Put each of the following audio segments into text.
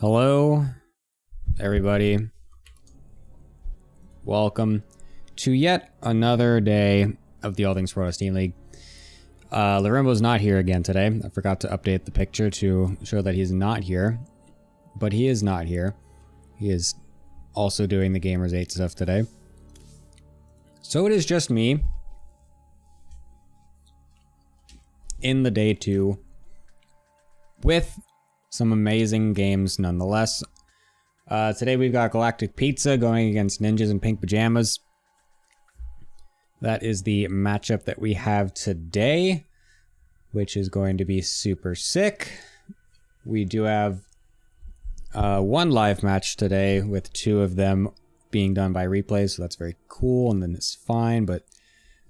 Hello, everybody. Welcome to yet another day of the All Things Pro Team League. Larimbo's not here again today. I forgot to update the picture to show that he's not here. But he is not here. He is also doing the Gamers 8 stuff today. So it is just me in the day 2 with some amazing games nonetheless. Today we've got Galactic Pizza going against Ninjas in Pink Pajamas. That is the matchup that we have today, which is going to be super sick. We do have one live match today with 2 of them being done by replay, so that's very cool, and then it's fine. But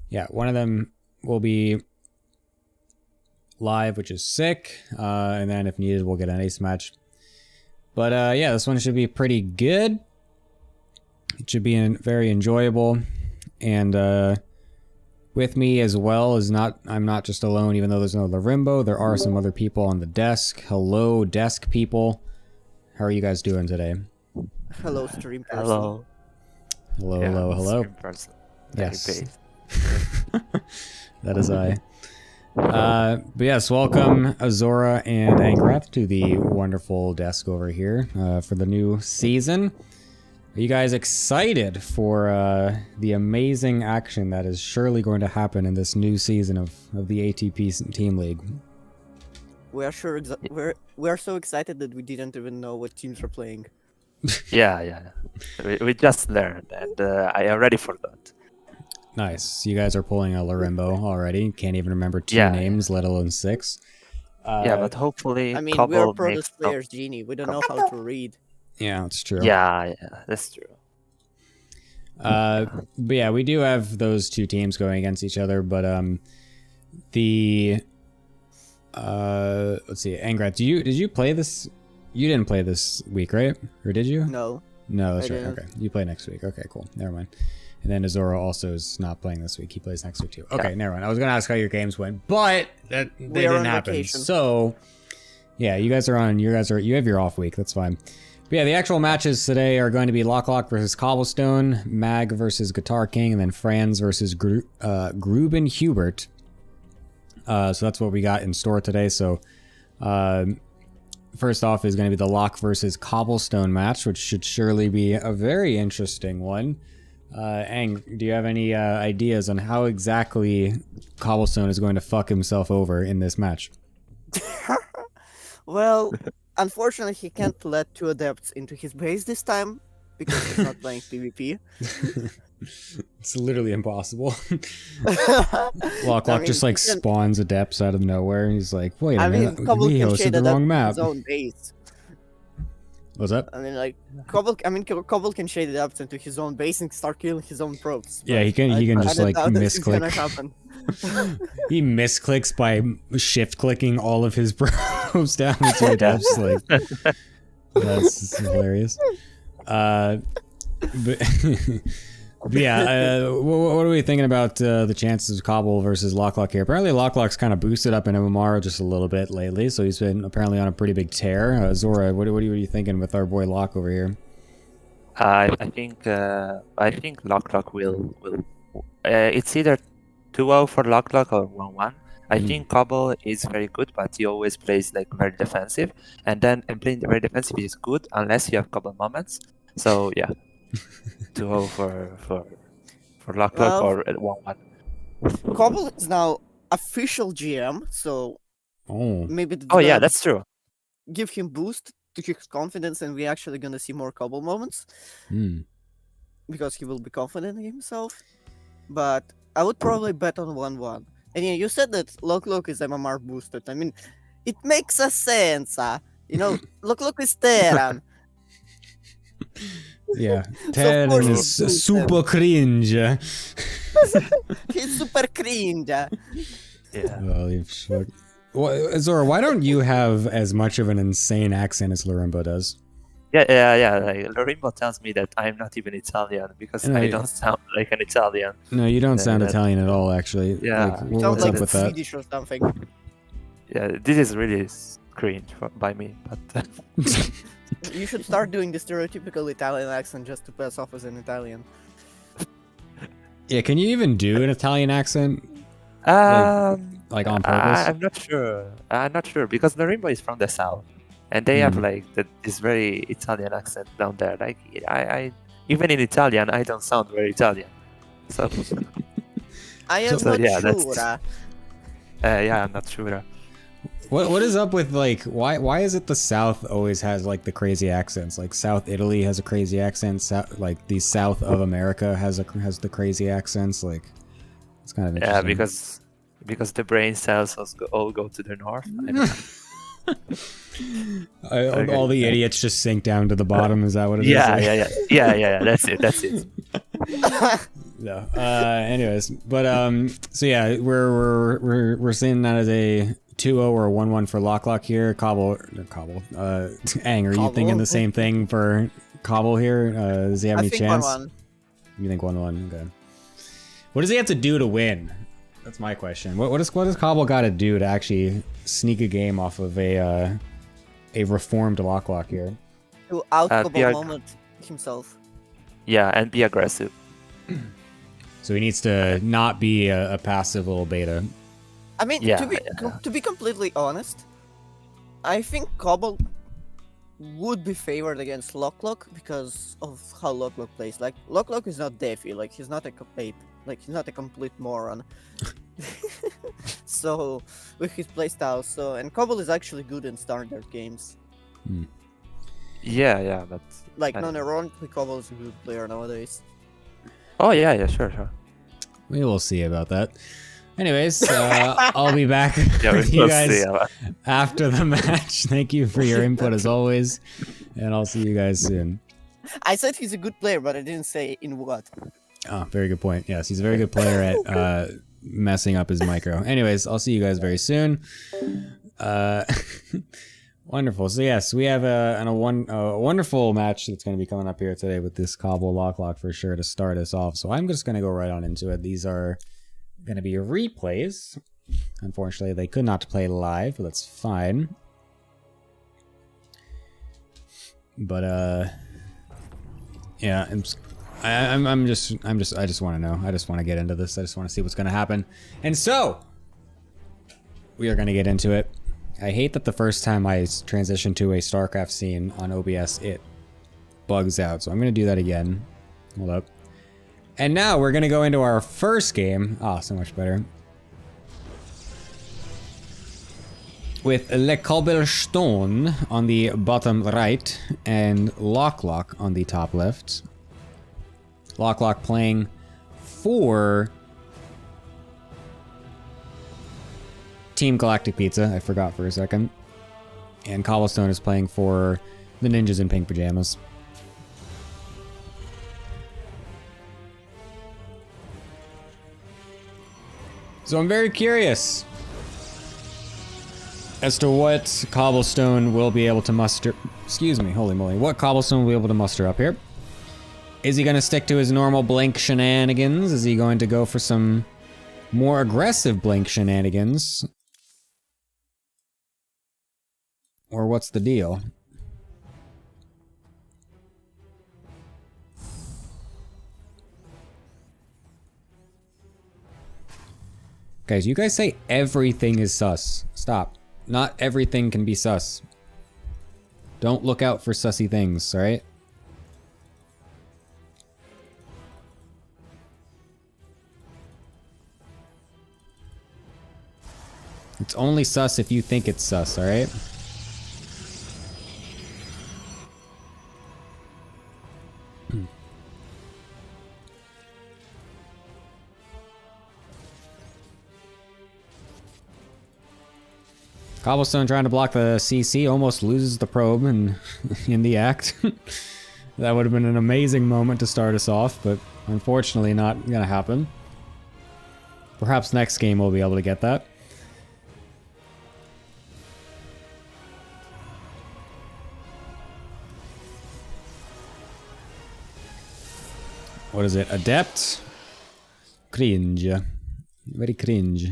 yeah, one of them will be live, which is sick, and then if needed we'll get an ace match. But yeah, this one should be pretty good. It should be very enjoyable, and with me as well is I'm not just alone, even though there's no Larimbo. There are some other people on the desk. Hello, desk people. How are you guys doing today? Hello, stream person. Hello. Hello, Yeah, hello, hello. Stream person. Yes. That is I. But yes, welcome Azora and Angrath to the wonderful desk over here for the new season. Are you guys excited for the amazing action that is surely going to happen in this new season of the ATP Team League? We are we are so excited that we didn't even know what teams are playing. Yeah. We just learned, and I am ready for that. Nice. You guys are pulling a Larimbo already. Can't even remember 2 names, let alone 6. Yeah, but hopefully, I mean, we are pro players, Genie. We don't know how to read. Yeah, that's true. Yeah, that's true. But yeah, we do have those 2 teams going against each other. But let's see, Angrath, did you play this? You didn't play this week, right? Or did you? No. No, that's I right. didn't. Okay, you play next week. Okay, cool. Never mind. And then Azora also is not playing this week. He plays next week too. Okay, never mind. I was gonna ask how your games went, but that didn't happen. Vacation. So yeah, you have your off week. That's fine. But yeah, the actual matches today are going to be Lock versus Cobblestone, Mag versus Guitar King, and then Franz versus Gruben Hubert. So that's what we got in store today. So first off is going to be the Lock versus Cobblestone match, which should surely be a very interesting one. Ang, do you have any ideas on how exactly Cobblestone is going to fuck himself over in this match? Well, unfortunately, he can't let 2 adepts into his base this time because he's not playing PvP. It's literally impossible. Lock I mean, just like he can- spawns adepts out of nowhere, and he's like, "Wait a I minute, mean, Cobble we can hosted shade the adapt wrong to map." his own base. What's up? I mean, like, Cobble can shade adapts into his own base and start killing his own probes. Yeah, but he can I just doubt like that this is gonna misclick. happen. He misclicks by shift clicking all of his probes down the 2 adepts. Like, that's hilarious. But, but yeah, what are we thinking about the chances of Cobble versus Lock here? Apparently, Lock's kind of boosted up in MMR just a little bit lately, so he's been apparently on a pretty big tear. Zora, what are you thinking with our boy Lock over here? I think Lock will. It's either 2-0 for Lock or 1-1. I think Cobble is very good, but he always plays like very defensive, and playing very defensive is good unless you have Cobble moments. So yeah, 2-0 for Lock Well, or 1-1. Cobble is now official GM, so Oh, maybe it's Oh yeah, gonna that's true. give him boost to his confidence, and we're actually gonna see more Cobble moments because he will be confident in himself. But I would probably bet on 1-1. And yeah, you said that Lock is MMR boosted. I mean, it makes a sense. You know, Lock is Terran. yeah. So Ted of course and he's his boosted. super cringe. He's super cringe. Yeah. Holy fuck. Zora, why don't you have as much of an insane accent as Lorimbo does? Yeah. Like, Lorimbo tells me that I'm not even Italian because No, I don't sound like an Italian. No, you don't sound that- Italian at all, actually. Yeah. Like, You sound what's like up with that? Swedish or something. Yeah, this is really cringe by me. But You should start doing the stereotypical Italian accent just to pass off as an Italian. Yeah, can you even do an Italian accent? Like on purpose? I'm not sure. I'm not sure because Lorimbo is from the south, and they have like this very Italian accent down there. Like I even in Italian, I don't sound very Italian. So I am So, not yeah, sure. that's- yeah, I'm not sure. What is up with like why is it the South always has like the crazy accents? Like South Italy has a crazy accent. Like the South of America has the crazy accents. Like it's kind of Yeah, interesting. because the brain cells all go to the north. I don't know. All the idiots just sink down to the bottom. Is that what it is? Yeah. That's it. No. Anyways, but so yeah, we're seeing that as a 2-0 or a 1-1 for Lock here. Cobble. Ang, are you Cobble. thinking the same thing for Cobble here? Does he have I any think chance? 1-1. You think 1-1? Okay. What does he have to do to win? That's my question. What does Cobble got to do to actually sneak a game off of a reformed Lock here? To out Cobble Pierre- moment himself. Yeah, and be aggressive. So he needs to not be a passive little beta. I mean, Yeah, to be completely honest, I think Cobble would be favored against Lock because of how Lock plays. Like Lock is not deafy. Like he's not a ape. Like he's not a complete moron. So with his playstyle, and Cobble is actually good in standard games. Yeah, but Like I- non-ironically, Cobble is a good player nowadays. oh yeah, sure. We will see about that. Anyways, I'll be back Yeah, with you we'll guys see. after the match. Thank you for your input as always, and I'll see you guys soon. I said he's a good player, but I didn't say in what. Oh, very good point. Yes, he's a very good player at messing up his micro. Anyways, I'll see you guys very soon. Wonderful. So yes, we have a wonderful match that's going to be coming up here today with this Cobble Lock for sure to start us off. So I'm just going to go right on into it. These are going to be replays. Unfortunately, they could not play live, but that's fine. But yeah, I just want to know. I just want to get into this. I just want to see what's gonna happen. And so we are gonna get into it. I hate that the first time I transition to a StarCraft scene on OBS, it bugs out. So I'm gonna do that again. Hold up. And now we're gonna go into our first game. Ah, so much better. With Le Cobblestone on the bottom right and Lock on the top left. Lock playing for Team Galactic Pizza. I forgot for a second. And Cobblestone is playing for the Ninjas in Pink Pajamas. So I'm very curious as to what Cobblestone will be able to muster. Excuse me, holy moly. What Cobblestone will be able to muster up here. Is he going to stick to his normal Blink shenanigans? Is he going to go for some more aggressive Blink shenanigans? Or what's the deal? Guys, you guys say everything is sus. Stop. Not everything can be sus. Don't look out for sussy things, alright? It's only sus if you think it's sus, alright? Cobblestone trying to block the CC, almost loses the probe in the act. That would have been an amazing moment to start us off, but unfortunately not gonna happen. Perhaps next game we'll be able to get that. What is it? Adept? Cringe. Very cringe.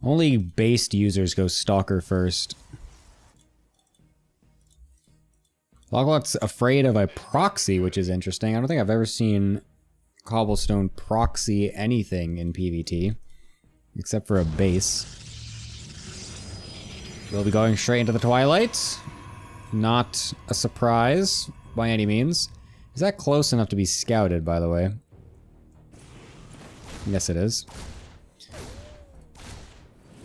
Only based users go Stalker first. Locklock's afraid of a proxy, which is interesting. I don't think I've ever seen Cobblestone proxy anything in PvT. Except for a base. We'll be going straight into the Twilight. Not a surprise by any means. Is that close enough to be scouted, by the way? Yes, it is.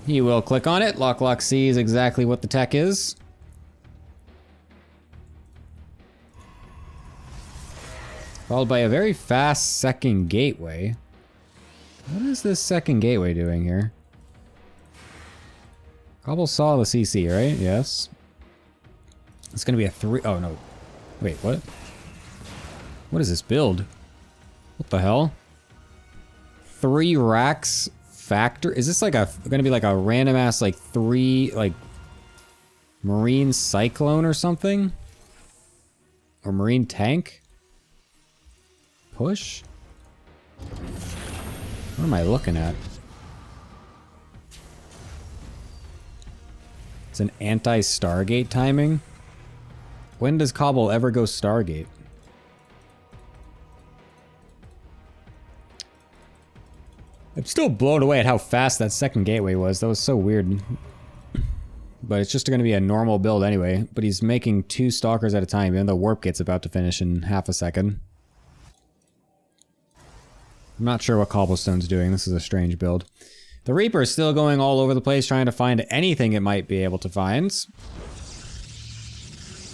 He will click on it. Lock sees exactly what the tech is. Followed by a very fast second gateway. What is this second gateway doing here? Cobble saw the CC, right? Yes. It's gonna be a 3... Oh, no. Wait, what? What is this build? What the hell? 3 racks... Factor? Is this like gonna be like a random ass like 3 like marine cyclone or something? Or marine tank? Push? What am I looking at? It's an anti-Stargate timing? When does Cobble ever go Stargate? I'm still blown away at how fast that second gateway was. That was so weird. But it's just going to be a normal build anyway. But he's making 2 Stalkers at a time, even though Warp Gate's about to finish in half a second. I'm not sure what Cobblestone's doing. This is a strange build. The Reaper is still going all over the place trying to find anything it might be able to find.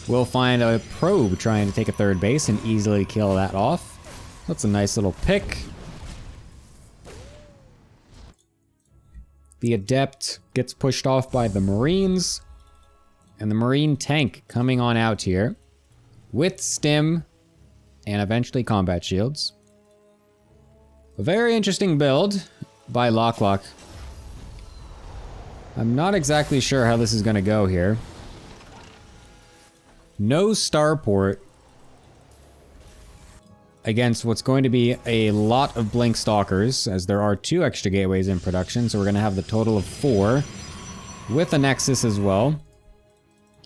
We'll find a probe trying to take a 3rd base and easily kill that off. That's a nice little pick. The Adept gets pushed off by the Marines. And the Marine tank coming on out here. With Stim. And eventually combat shields. A very interesting build by Lock. I'm not exactly sure how this is going to go here. No starport against what's going to be a lot of Blink Stalkers, as there are 2 extra gateways in production, so we're going to have the total of 4, with a Nexus as well.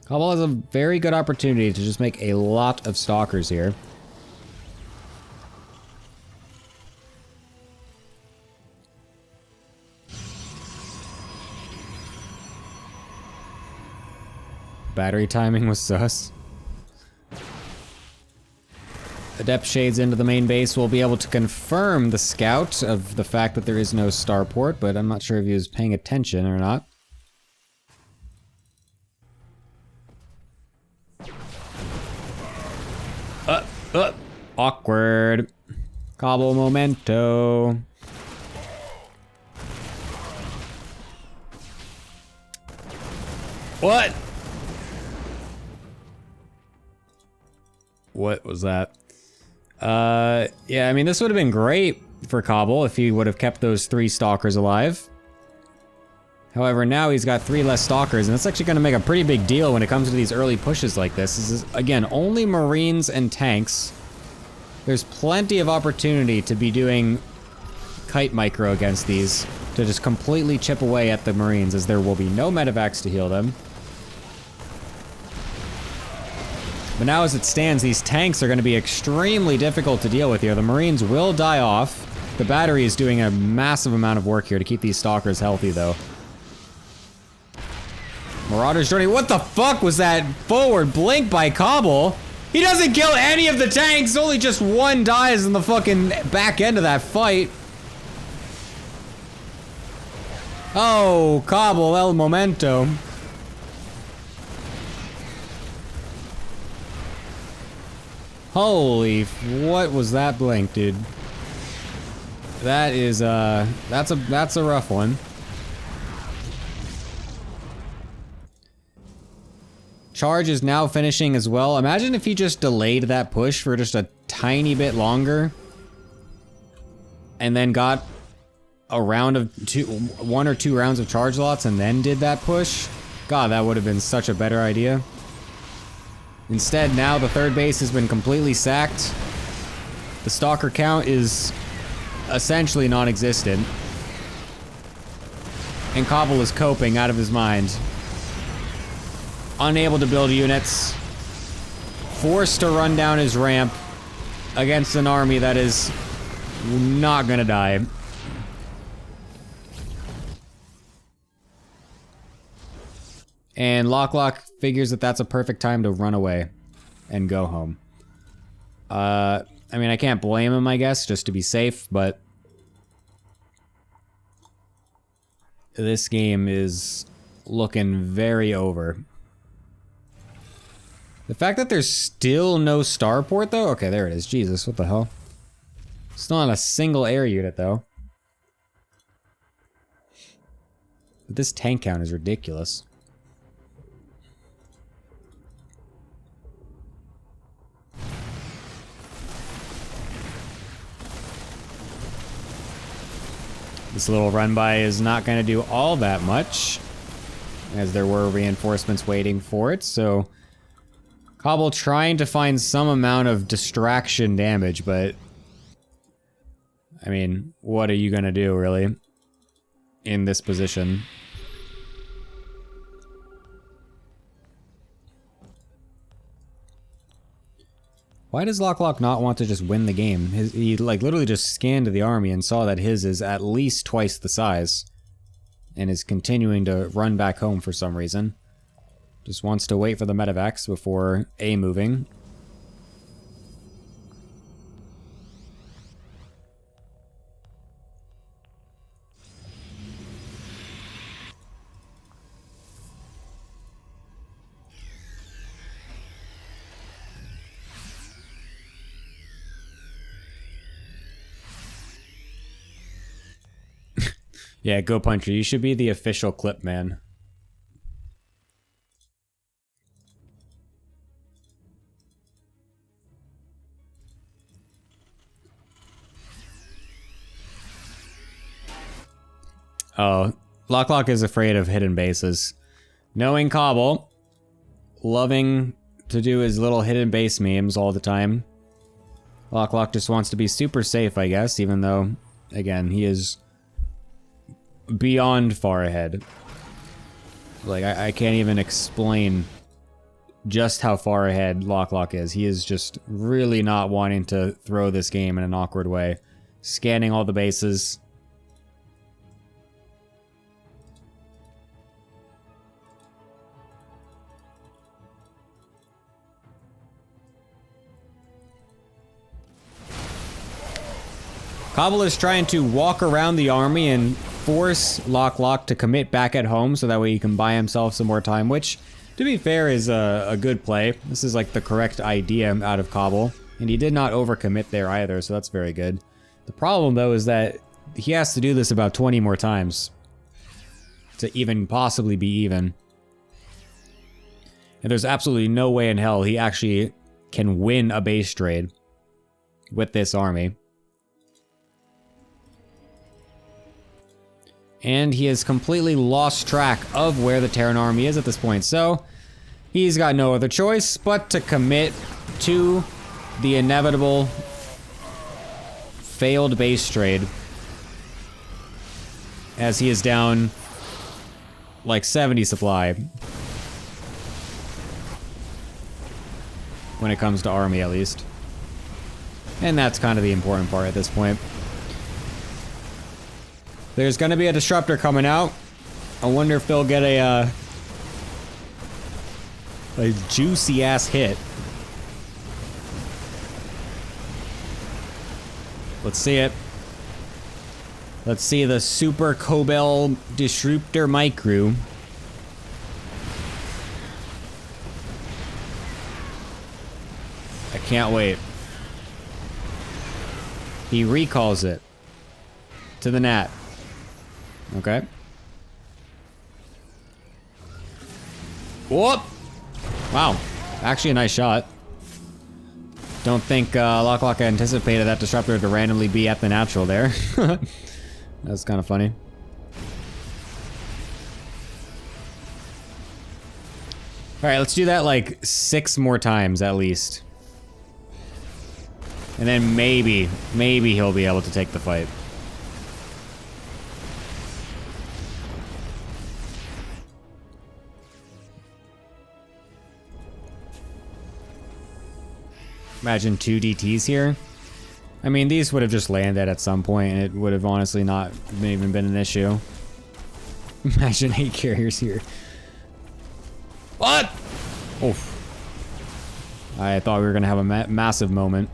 Cobble has a very good opportunity to just make a lot of stalkers here. Battery timing was sus. Adept Shades into the main base will be able to confirm the scout of the fact that there is no starport, but I'm not sure if he was paying attention or not. Awkward. Cobble momento. What? What was that? Yeah, I mean, this would have been great for Cobble if he would have kept those 3 stalkers alive. However, now he's got 3 less stalkers, and that's actually going to make a pretty big deal when it comes to these early pushes like this. This is, again, only Marines and tanks. There's plenty of opportunity to be doing kite micro against these, to just completely chip away at the Marines, as there will be no medevacs to heal them. But now as it stands, these tanks are going to be extremely difficult to deal with here. The Marines will die off. The battery is doing a massive amount of work here to keep these stalkers healthy, though. Marauder's journey. What the fuck was that forward blink by Cobble? He doesn't kill any of the tanks. Only just 1 dies in the fucking back end of that fight. Oh, Cobble, el momento. Holy, what was that blink, dude? That is, that's a rough one. Charge is now finishing as well. Imagine if he just delayed that push for just a tiny bit longer. And then got a round of 1 or 2 rounds of charge lots and then did that push. God, that would have been such a better idea. Instead, now the 3rd base has been completely sacked. The stalker count is essentially non-existent. And Cobble is coping out of his mind. Unable to build units. Forced to run down his ramp against an army that is not gonna die. And Lock figures that that's a perfect time to run away and go home. I mean, I can't blame him, I guess, just to be safe, but this game is looking very over. The fact that there's still no starport, though? Okay, there it is. Jesus, what the hell? Still not a single air unit, though. But this tank count is ridiculous. This little run-by is not going to do all that much, as there were reinforcements waiting for it, so Cobble trying to find some amount of distraction damage, but I mean, what are you going to do, really, in this position? Why does Lock not want to just win the game? He like literally just scanned the army and saw that his is at least twice the size. And is continuing to run back home for some reason. Just wants to wait for the medevacs before A moving. Yeah, Go Puncher, you should be the official clip man. Oh, Lock is afraid of hidden bases. Knowing Cobble, loving to do his little hidden base memes all the time. Lock just wants to be super safe, I guess, even though, again, he is beyond far ahead. Like, I can't even explain just how far ahead Lock is. He is just really not wanting to throw this game in an awkward way. Scanning all the bases. Cobble is trying to walk around the army and force Lock to commit back at home so that way he can buy himself some more time, which, to be fair, is a good play. This is like the correct idea out of Cobble, and he did not overcommit there either, so that's very good. The problem, though, is that he has to do this about 20 more times to even possibly be even. And there's absolutely no way in hell he actually can win a base trade with this army. And he has completely lost track of where the Terran army is at this point. So, he's got no other choice but to commit to the inevitable failed base trade. As he is down like 70 supply. When it comes to army, at least. And that's kind of the important part at this point. There's gonna be a disruptor coming out. I wonder if they'll get a juicy ass hit. Let's see it. Let's see the Super Cobel Disruptor Micro. I can't wait. He recalls it to the Nat. Okay. Whoop! Wow. Actually a nice shot. Don't think Lock anticipated that disruptor to randomly be at the natural there. That's kind of funny. Alright, let's do that like 6 more times at least. And then maybe he'll be able to take the fight. Imagine 2 DTs here. I mean, these would have just landed at some point, and it would have honestly not even been an issue. Imagine 8 carriers here. What? Oof. I thought we were going to have a massive moment.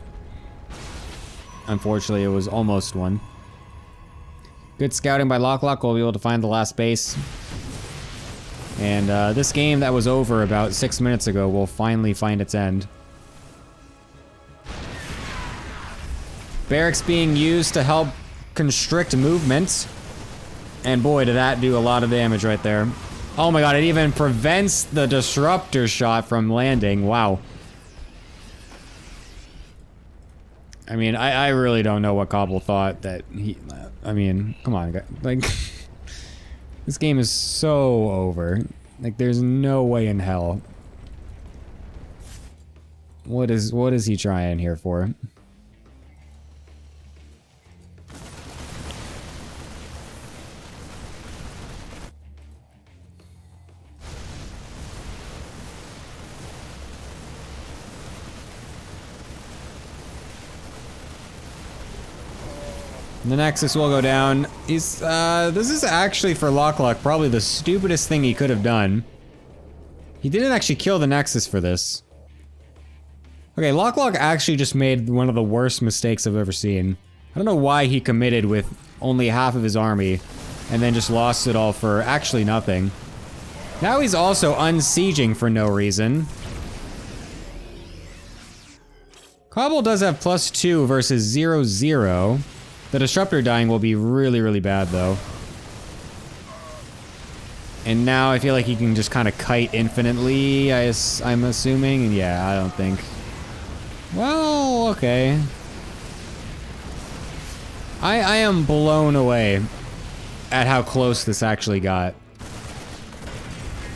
Unfortunately, it was almost one. Good scouting by Lock. We'll be able to find the last base. And this game that was over about 6 minutes ago will finally find its end. Barracks being used to help constrict movement. And boy, did that do a lot of damage right there. Oh my god, it even prevents the disruptor shot from landing. Wow. I mean, I really don't know what Cobble thought that he... I mean, come on, guys. Like, this game is so over. Like, there's no way in hell. What is he trying here for? The Nexus will go down. He's, this is actually for Lock probably the stupidest thing he could have done. He didn't actually kill the Nexus for this. Okay, Lock actually just made one of the worst mistakes I've ever seen. I don't know why he committed with only half of his army and then just lost it all for actually nothing. Now he's also unsieging for no reason. Cobble does have +2 versus 0-0. The disruptor dying will be really, really bad, though. And now I feel like he can just kind of kite infinitely, I'm assuming. And yeah, I don't think. Well, okay. I am blown away at how close this actually got.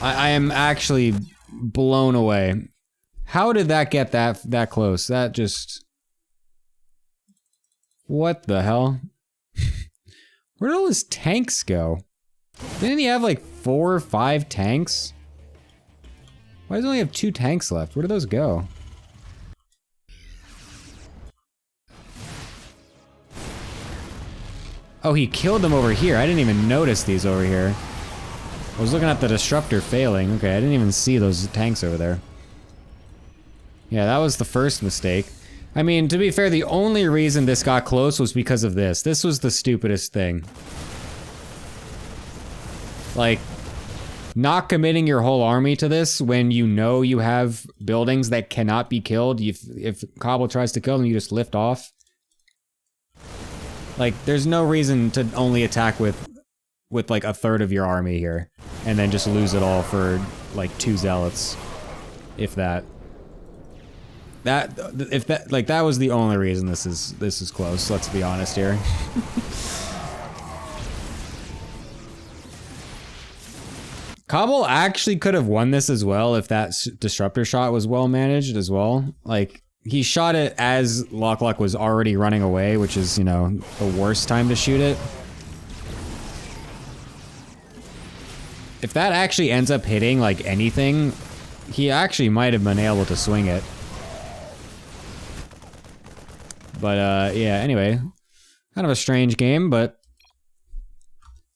I am actually blown away. How did that get that close? That just... What the hell? Where did all his tanks go? Didn't he have like 4 or 5 tanks? Why does it only have 2 tanks left? Where do those go? Oh, he killed them over here. I didn't even notice these over here. I was looking at the disruptor failing. Okay, I didn't even see those tanks over there. Yeah, that was the first mistake. I mean, to be fair, the only reason this got close was because of this. This was the stupidest thing. Like, not committing your whole army to this when you know you have buildings that cannot be killed. If Cobble tries to kill them, you just lift off. Like, there's no reason to only attack with like a third of your army here, and then just lose it all for like 2 zealots, if that. That was the only reason this is close. Let's be honest here. Cobble actually could have won this as well if that disruptor shot was well managed as well. Like, he shot it as Lock was already running away, which is, you know, the worst time to shoot it. If that actually ends up hitting, like, anything, he actually might have been able to swing it. But, yeah, anyway. Kind of a strange game, but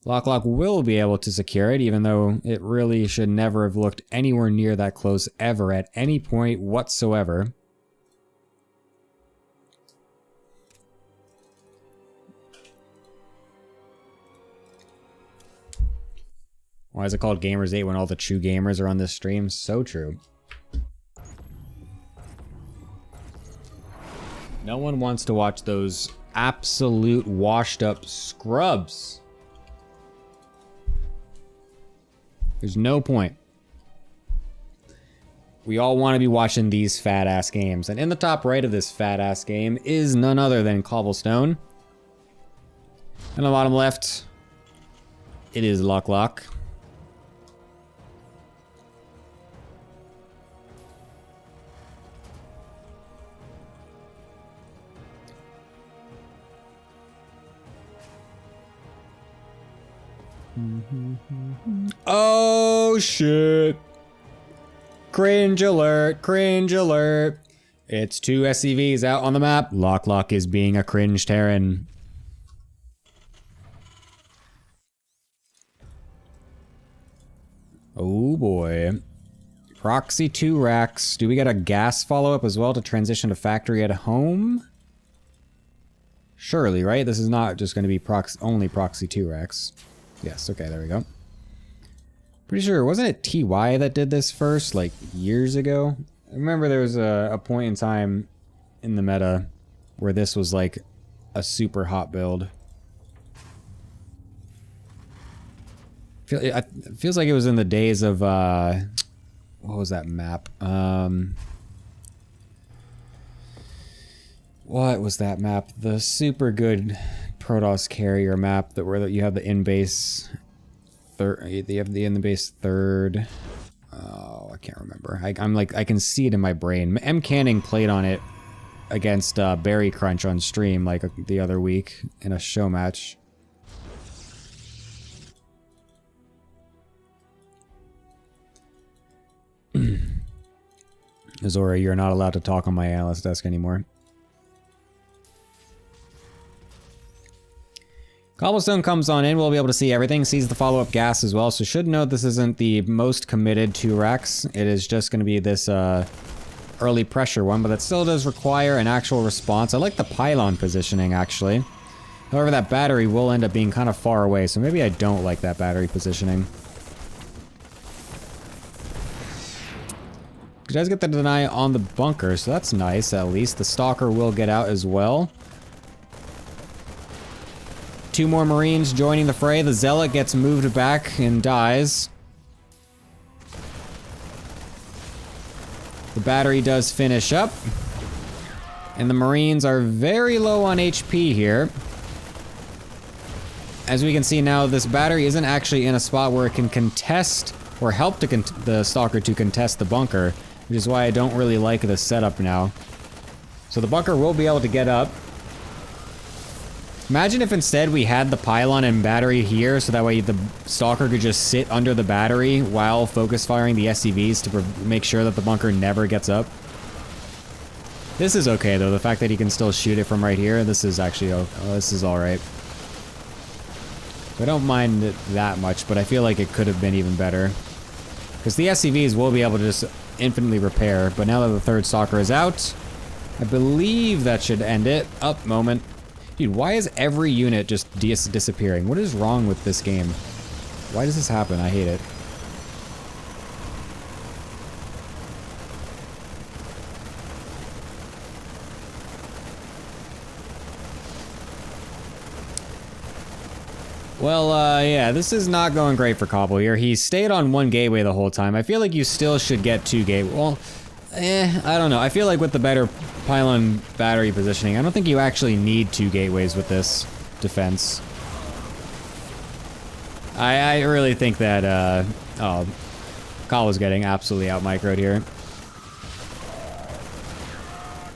Lock will be able to secure it, even though it really should never have looked anywhere near that close ever at any point whatsoever. Why is it called Gamers 8 when all the true gamers are on this stream? So true. No one wants to watch those absolute washed up scrubs. There's no point. We all want to be watching these fat ass games. And in the top right of this fat ass game is none other than Cobblestone. And the bottom left, it is Lock. Oh shit. Cringe alert, cringe alert. It's 2 SCVs out on the map. Lock is being a cringe Terran. Oh boy. Proxy 2 racks. Do we get a gas follow-up as well to transition to factory at home? Surely, right? This is not just going to be only proxy 2 racks. Yes, okay, there we go. Pretty sure, wasn't it TY that did this first, like, years ago? I remember there was a point in time in the meta where this was, like, a super hot build. It feels like it was in the days of, what was that map? What was that map? The super good Protoss carrier map where you have the in-base third. You have the in-base third. Oh, I can't remember. I'm like, I can see it in my brain. M. Canning played on it against Berry Crunch on stream like the other week in a show match. Zora, you're not allowed to talk on my analyst desk anymore. Cobblestone comes on in, we'll be able to see everything, sees the follow-up gas as well, so should note this isn't the most committed 2 racks. It is just going to be this early pressure one, but that still does require an actual response. I like the pylon positioning, actually. However, that battery will end up being kind of far away, so maybe I don't like that battery positioning. You guys get the deny on the bunker, so that's nice, at least. The stalker will get out as well. 2 more Marines joining the fray. The Zealot gets moved back and dies. The battery does finish up. And the Marines are very low on HP here. As we can see now, this battery isn't actually in a spot where it can contest or help the Stalker to contest the bunker, which is why I don't really like this setup now. So the bunker will be able to get up. Imagine if instead we had the pylon and battery here, so that way the Stalker could just sit under the battery while focus firing the SCVs to make sure that the bunker never gets up. This is okay though, the fact that he can still shoot it from right here, this is actually, this is alright. I don't mind it that much, but I feel like it could have been even better. Because the SCVs will be able to just infinitely repair, but now that the third Stalker is out, I believe that should end it. Up, moment. Dude, why is every unit just disappearing? What is wrong with this game? Why does this happen? I hate it. Well, yeah, this is not going great for Cobble here. He stayed on one gateway the whole time. I feel like you still should get two gateways. Well, I don't know. I feel like with the better pylon battery positioning, I don't think you actually need two gateways with this defense. I really think that, oh, Cobble's getting absolutely out-microed here.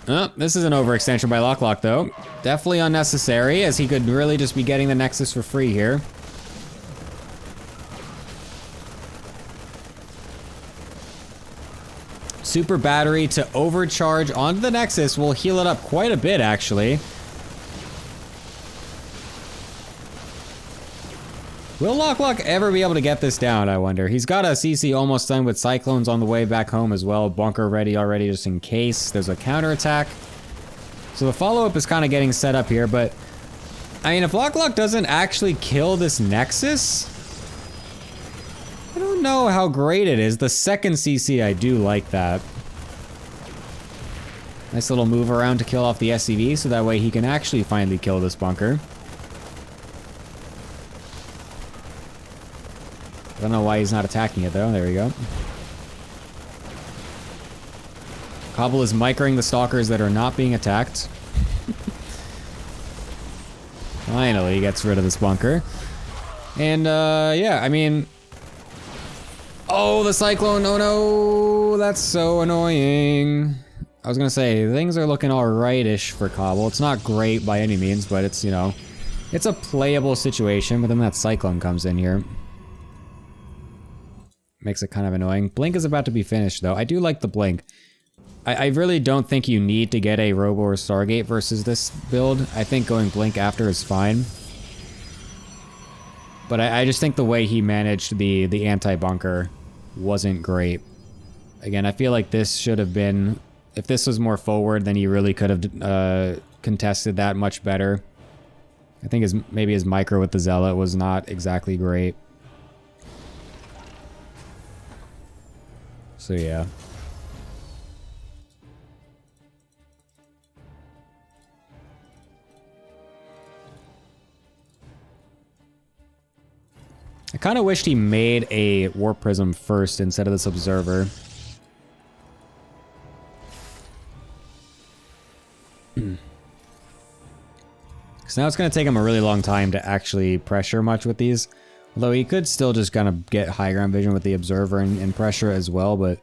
Oh, this is an overextension by Lock though. Definitely unnecessary, as he could really just be getting the Nexus for free here. Super battery to overcharge onto the Nexus will heal it up quite a bit, actually. Will Lock ever be able to get this down, I wonder? He's got a CC almost done with Cyclones on the way back home as well. Bunker ready already just in case there's a counterattack. So the follow-up is kind of getting set up here, but... I mean, if Lock doesn't actually kill this Nexus... I don't know how great it is. The second CC, I do like that. Nice little move around to kill off the SCV, so that way he can actually finally kill this bunker. I don't know why he's not attacking it, though. There we go. Cobble is microing the Stalkers that are not being attacked. Finally, he gets rid of this bunker. And, yeah, I mean... Oh, the Cyclone! Oh no! That's so annoying. I was gonna say, things are looking alright-ish for Cobble. It's not great by any means, but it's, you know... It's a playable situation, but then that Cyclone comes in here. Makes it kind of annoying. Blink is about to be finished, though. I do like the Blink. I really don't think you need to get a Robo or Stargate versus this build. I think going Blink after is fine. But I just think the way he managed the anti-bunker wasn't great. Again, I feel like this should have been... If this was more forward, then he really could have contested that much better. I think maybe his micro with the Zealot was not exactly great. So yeah. I kind of wished he made a Warp Prism first instead of this Observer. Because now it's going to take him a really long time to actually pressure much with these. Although he could still just kind of get high ground vision with the Observer and pressure as well, but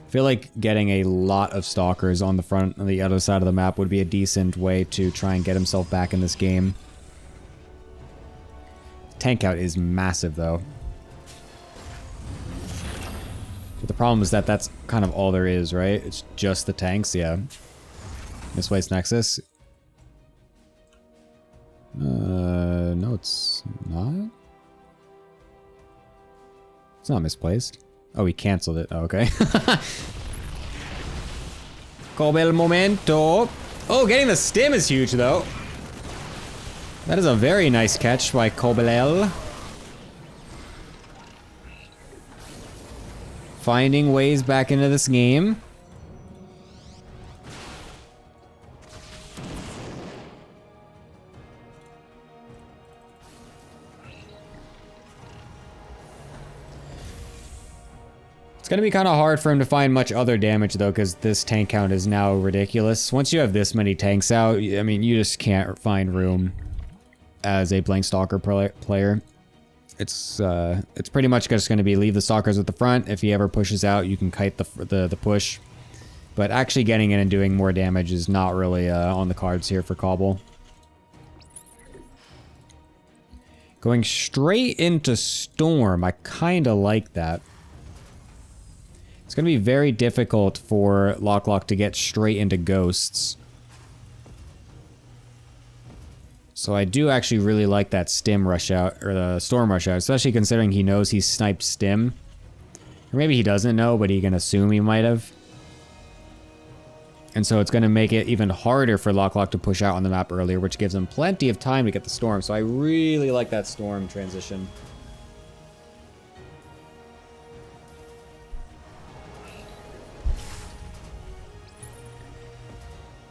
I feel like getting a lot of Stalkers on the front and the other side of the map would be a decent way to try and get himself back in this game. Tank count is massive, though. But the problem is that that's kind of all there is, right? It's just the tanks, yeah. Misplaced Nexus. No, it's not. It's not misplaced. Oh, he canceled it. Oh, okay. Cobel momento. Oh, getting the stim is huge, though. That is a very nice catch by Cobelel. Finding ways back into this game. It's going to be kind of hard for him to find much other damage, though, because this tank count is now ridiculous. Once you have this many tanks out, I mean, you just can't find room as a Blank Stalker player. It's pretty much just going to be leave the Stalkers at the front. If he ever pushes out, you can kite the push. But actually getting in and doing more damage is not really on the cards here for Cobble. Going straight into Storm, I kind of like that. It's going to be very difficult for Lock to get straight into Ghosts. So I do actually really like that Stim rush out, or the Storm rush out, especially considering he knows he's sniped Stim. Or maybe he doesn't know, but he can assume he might have. And so it's going to make it even harder for Lock to push out on the map earlier, which gives him plenty of time to get the Storm. So I really like that Storm transition.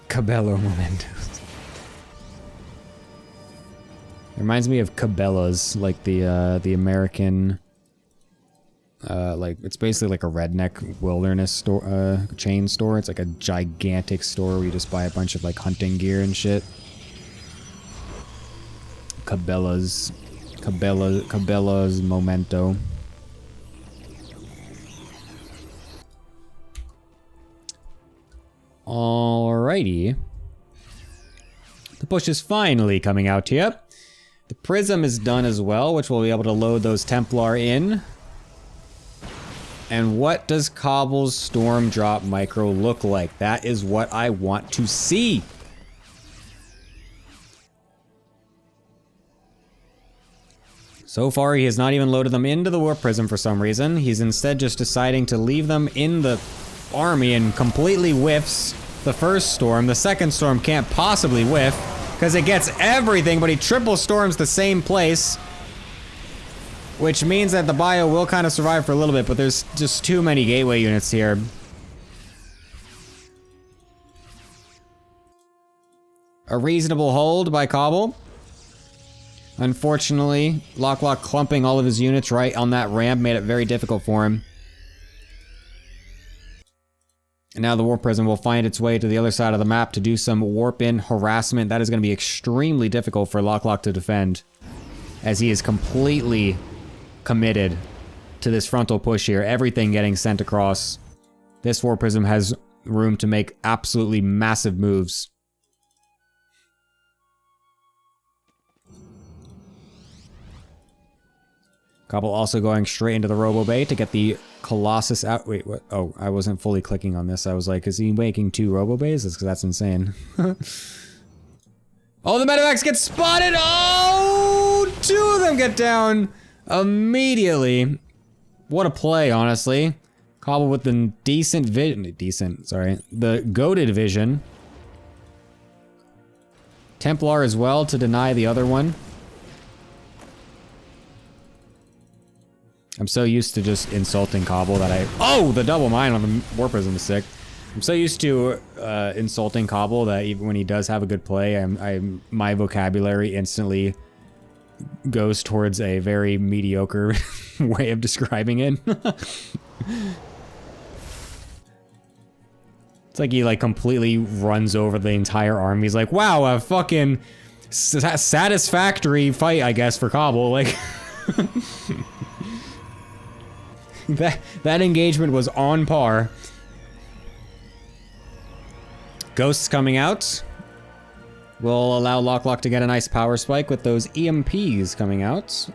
Cabello Mementos. It reminds me of Cabela's, like the American... like, it's basically like a redneck wilderness store, chain store. It's like a gigantic store where you just buy a bunch of like hunting gear and shit. Cabela's Memento. Alrighty. The push is finally coming out here. The Prism is done as well, which we'll be able to load those Templar in. And what does Cobble's Storm Drop Micro look like? That is what I want to see. So far, he has not even loaded them into the Warp Prism for some reason. He's instead just deciding to leave them in the army and completely whiffs the first Storm. The second Storm can't possibly whiff because it gets everything, but he triple storms the same place. Which means that the bio will kind of survive for a little bit, but there's just too many gateway units here. A reasonable hold by Cobble. Unfortunately, Lock clumping all of his units right on that ramp made it very difficult for him. And now the Warp Prism will find its way to the other side of the map to do some warp-in harassment. That is going to be extremely difficult for Lock to defend, as he is completely committed to this frontal push here. Everything getting sent across. This Warp Prism has room to make absolutely massive moves. Cobble also going straight into the Robo Bay to get the Colossus out. Wait, what? Oh, I wasn't fully clicking on this. I was like, is he making 2 Robo Bays? That's insane. Oh, the Medivacs get spotted! Oh! 2 of them get down immediately. What a play, honestly. Cobble with the the goated vision. Templar as well to deny the other one. I'm so used to just insulting Cobble that oh, the double mine on the Warp Prism is sick. I'm so used to insulting Cobble that even when he does have a good play, my vocabulary instantly goes towards a very mediocre way of describing it. It's like he like completely runs over the entire army. He's like, wow, a fucking satisfactory fight, I guess, for Cobble. Like, that engagement was on par. Ghosts coming out will allow Lock to get a nice power spike with those EMPs coming out.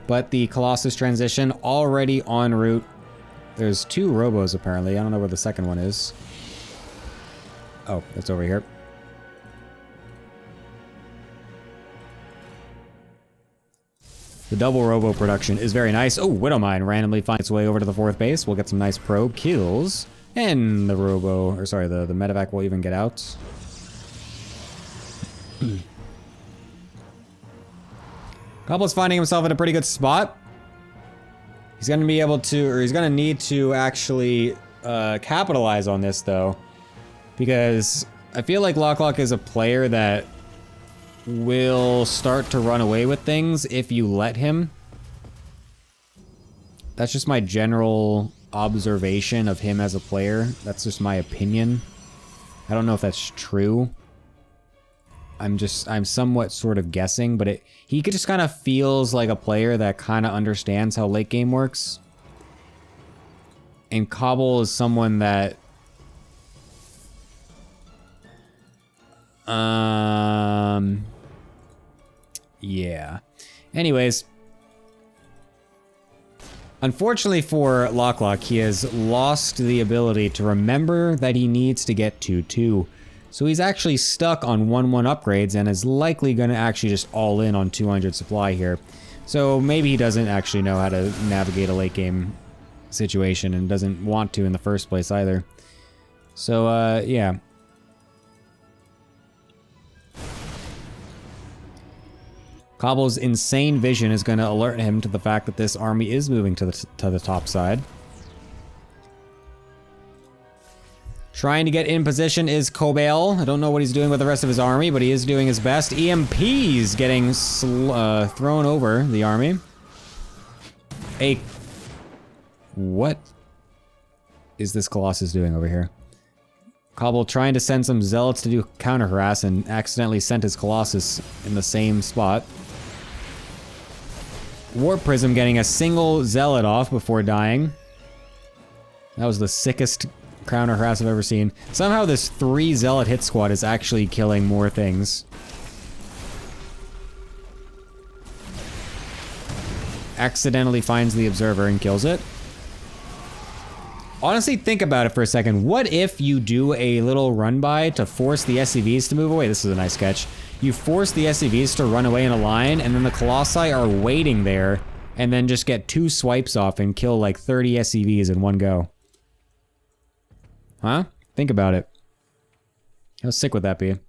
But the Colossus transition already en route. There's 2 Robos apparently. I don't know where the second one is. Oh, it's over here. The double Robo production is very nice. Oh, Widowmine randomly finds its way over to the 4th base. We'll get some nice probe kills. And the Robo, or sorry, the Medevac will even get out. Cobble's finding himself in a pretty good spot. He's going to be able to, or he's going to need to actually capitalize on this, though. Because I feel like Lock is a player that will start to run away with things if you let him. That's just my general observation of him as a player. That's just my opinion. I don't know if that's true. I'm somewhat sort of guessing, but he just kind of feels like a player that kind of understands how late game works. And Cobble is someone that yeah. Anyways. Unfortunately for Lock, he has lost the ability to remember that he needs to get 2-2. So he's actually stuck on 1-1 upgrades and is likely going to actually just all in on 200 supply here. So maybe he doesn't actually know how to navigate a late game situation and doesn't want to in the first place either. So, yeah. Cobble's insane vision is going to alert him to the fact that this army is moving to the top side. Trying to get in position is Cobale. I don't know what he's doing with the rest of his army, but he is doing his best. EMP's getting thrown over the army. What is this Colossus doing over here? Cobble trying to send some zealots to do counter harass and accidentally sent his Colossus in the same spot. Warp Prism getting a single zealot off before dying. That was the sickest counter harass I've ever seen. Somehow this 3 zealot hit squad is actually killing more things. Accidentally finds the observer and kills it. Honestly, think about it for a second. What if you do a little run by to force the SCVs to move away? This is a nice sketch. You force the SCVs to run away in a line, and then the Colossi are waiting there, and then just get 2 swipes off and kill like 30 SCVs in one go. Huh? Think about it. How sick would that be?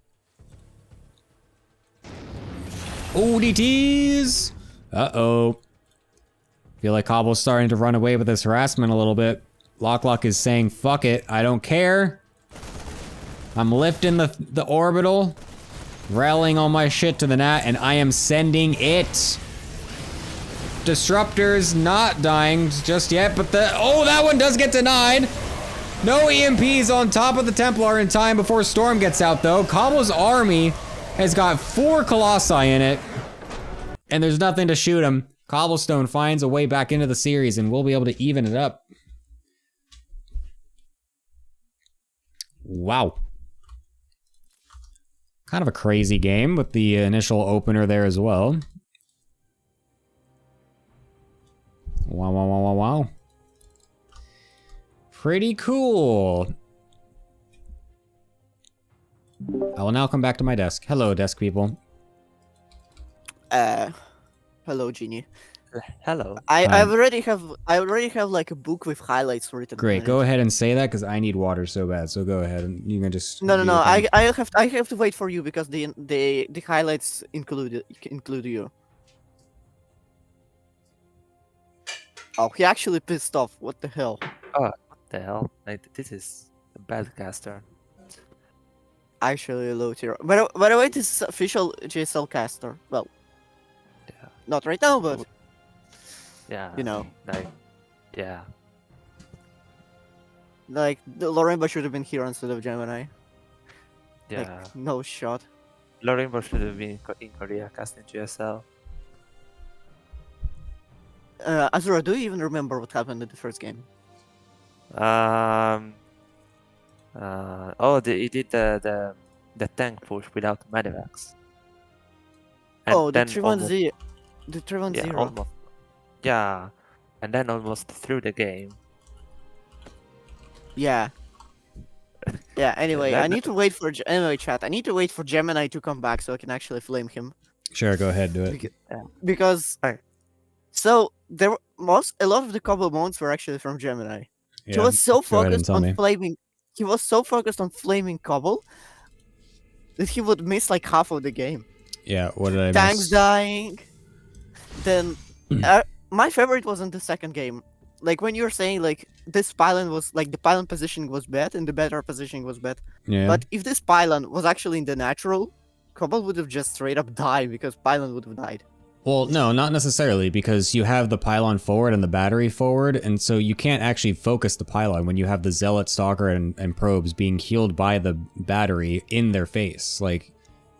ODTs! Uh-oh. Feel like Cobble's starting to run away with this harassment a little bit. Lock is saying, fuck it, I don't care. I'm lifting the orbital, rallying all my shit to the nat, and I am sending it. Disruptor's not dying just yet, but oh, that one does get denied. No EMPs on top of the Templar in time before Storm gets out, though. Cobble's army has got 4 Colossi in it, and there's nothing to shoot him. Cobblestone finds a way back into the series, and we'll be able to even it up. Wow. Kind of a crazy game with the initial opener there as well. Wow. Pretty cool. I will now come back to my desk. Hello, desk people. Hello, Genie. Hello. I already have like a book with highlights written. Great, go ahead and say that because I need water so bad. So go ahead and you can just. No. I have to wait for you because the highlights include you. Oh, he actually pissed off. What the hell? Oh, what the hell? Like, this is a bad caster. Actually, a low tier. By the way, this is official JSL caster. Well, Yeah. not right now, but Yeah. you know, Like, yeah. like the Lorenba should have been here instead of Gemini. Yeah. Like, no shot. Lorenbo should have been in Korea casting GSL. Azura, do you even remember what happened in the first game? He did the tank push without Medivacs. And Oh, the then 3-1-0. The 3-1-0. Yeah, almost. Yeah, and then almost threw the game. Yeah. Yeah, anyway, That- I need to wait for... Anyway, chat, I need to wait for Gemini to come back so I can actually flame him. Sure, go ahead, do it. Because... Alright. So, a lot of the combo modes were actually from Gemini. He Yeah, was so go ahead and focused tell on me. flaming... He was so focused on flaming Cobble that he would miss like half of the game. Yeah, what did I Tanks miss? dying. Then... my favorite was in the second game. Like, when you were saying, like, this pylon was... Like, the pylon positioning was bad and the better positioning was bad. Yeah. But if this pylon was actually in the natural, Cobble would have just straight up died because pylon would have died. Well, no, not necessarily, because you have the pylon forward and the battery forward, and so you can't actually focus the pylon when you have the Zealot, Stalker, and Probes being healed by the battery in their face. Like,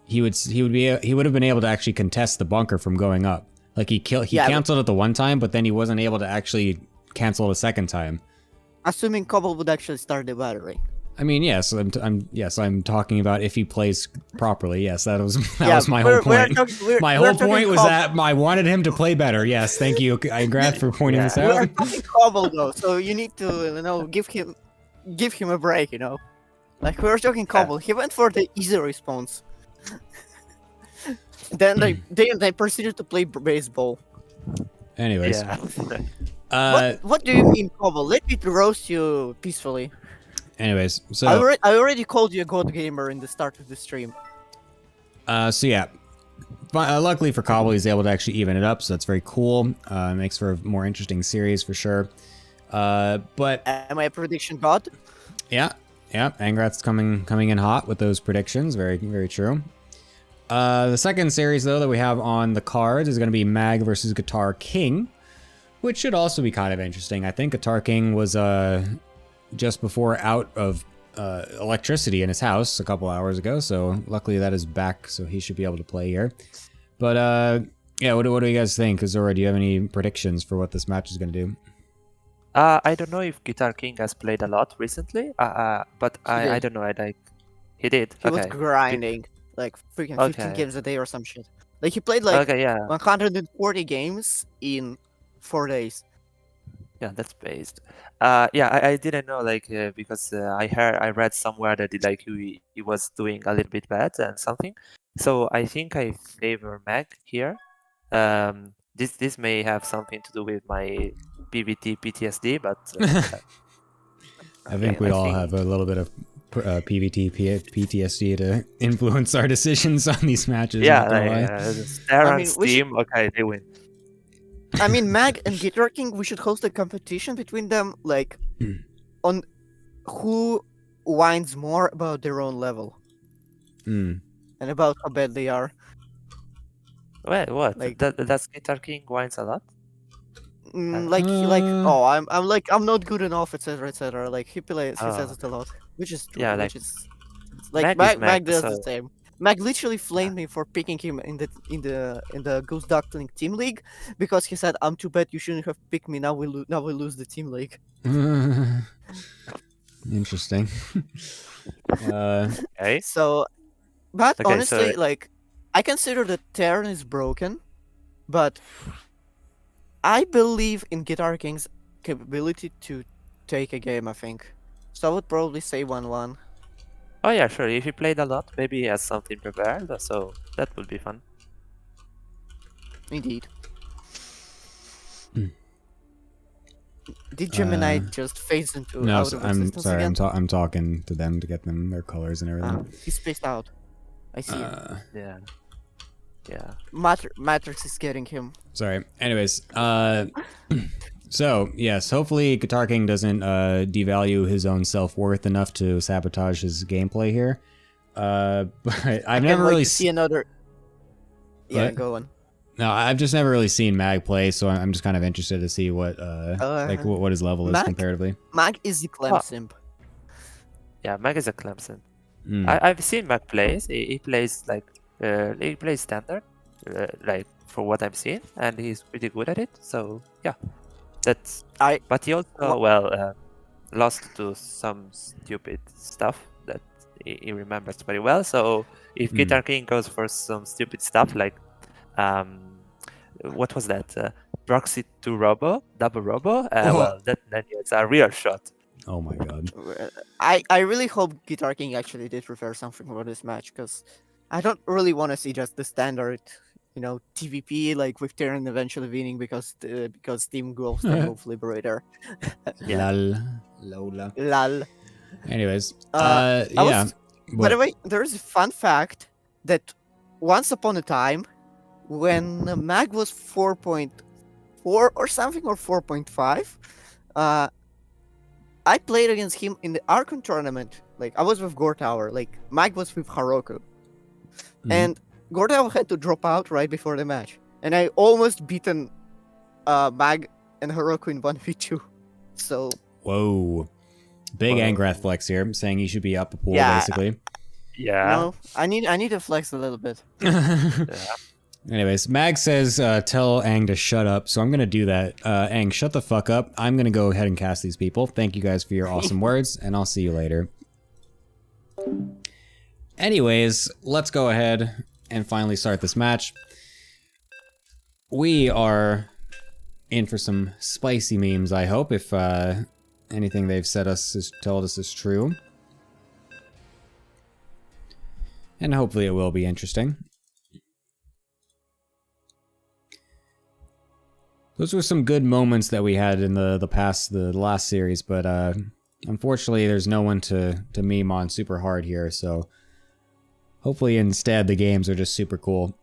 he would have been able to actually contest the bunker from going up. Like, he canceled it the one time, but then he wasn't able to actually cancel it a second time. Assuming Cobble would actually start the battery. I mean, yes, I'm talking about if he plays properly. Yes, that was Yeah, was my whole point. My we're whole talking point was Cobble. that I wanted him to play better. Yes, thank you, Grant, for pointing this We're out. talking Cobble though, so you need to give him a break. Like we're talking Cobble. He went for the easy response. Then they proceeded to play baseball. Anyways, What do you mean, Cobble? Let me roast you peacefully. anyways, I so already called you a god gamer in the start of the stream. so yeah. Luckily for Cobble, he's able to actually even it up, so that's very cool. Makes for a more interesting series for sure. But Am I a prediction god? yeah, Angrat's coming in hot with those predictions. Very, very true. The second series though that we have on the cards is going to be Mag versus Guitar King, which should also be kind of interesting. I think Guitar King was just before out of electricity in his house a couple hours ago, so luckily that is back, so he should be able to play here. But yeah, what do you guys think? Azora, do you have any predictions for what this match is going to do? I don't know if Guitar King has played a lot recently, but I don't know. He did. He was grinding like freaking 15 games a day or some shit. Like he played like 140 games in 4 days. Yeah, that's based. Yeah, I didn't know because I read somewhere that he was doing a little bit bad and something. So I think I favor Mag here. This may have something to do with my PvT PTSD, but I think we all have a little bit of PvT PTSD to influence our decisions on these matches. Yeah, Stare on Steam. Okay, they win. I mean, Mag and Guitar King, we should host a competition between them, like, on who whines more about their own level. And about how bad they are. Wait, what? Like, does Guitar King whines a lot? I'm not good enough, etc., etc. Like, he says it a lot, which is true. Yeah, like Mag does the same. Mag literally flamed me for picking him in the Ghost Duckling team league because he said, "I'm too bad. You shouldn't have picked me. Now we lose the team league." Interesting. Okay. So, but honestly, like, I consider that Terran is broken, but I believe in Guitar King's capability to take a game. I think so. I would probably say 1-1. Oh yeah, sure. If he played a lot, maybe he has something prepared, so that would be fun. Indeed. Did Gemini just phase into out of I'm existence sorry. again? I'm talking to them to get them their colors and everything. He's spaced out. I see him. Yeah. Matrix is getting him. Sorry. Anyways, so yes, hopefully Guitar King doesn't devalue his own self-worth enough to sabotage his gameplay here. But I've never really seen another. Yeah, what? go on. No, I've just never really seen Mag play, so I'm just kind of interested to see what what his level is comparatively. Mag is the Clemson. Yeah, Mag is a Clemson. I've seen Mag plays. He plays he plays standard, for what I've seen, and he's pretty good at it. So yeah, that's. But he also lost to some stupid stuff that he remembers very well. So if Guitar King goes for some stupid stuff like, what was that? Proxy to Robo, double Robo. Well, then it's a real shot. Oh my god. I really hope Guitar King actually did prepare something for this match, because I don't really want to see just the standard, TVP like with Terran eventually winning because Team Ghost and Wolf Liberator. Lol. Anyways, By the way, there's a fun fact that once upon a time, when Mag was 4.4 or something, or 4.5, I played against him in the Archon tournament. Like, I was with Gortower, like Mag was with Haroku. And Gortower had to drop out right before the match. And I almost beaten Mag and Haroku in 1v2. So. Whoa. Big Angrath flex here, saying he should be up a pool, basically. Yeah. No, I need to flex a little bit. Anyways, Mag says tell Ang to shut up, so I'm going to do that. Ang, shut the fuck up. I'm going to go ahead and cast these people. Thank you guys for your awesome words, and I'll see you later. Anyways, let's go ahead and finally start this match. We are in for some spicy memes, I hope, if anything they've told us is true. And hopefully it will be interesting. Those were some good moments that we had in the last series, but unfortunately there's no one to meme on super hard here, so hopefully instead the games are just super cool.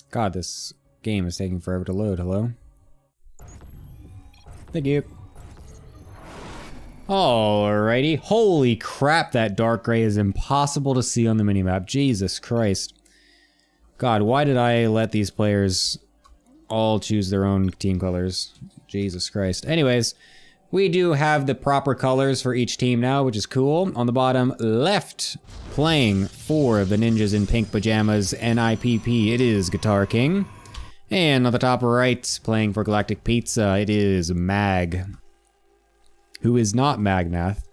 God, this game is taking forever to load. Hello? Thank you. Alrighty. Holy crap, that dark gray is impossible to see on the minimap. Jesus Christ. God, why did I let these players all choose their own team colors? Jesus Christ. Anyways, we do have the proper colors for each team now, which is cool. On the bottom left, playing for the Ninjas in Pink Pajamas, NIPP, it is Guitar King. And on the top right, playing for Galactic Pizza, it is Mag, who is not Magnath.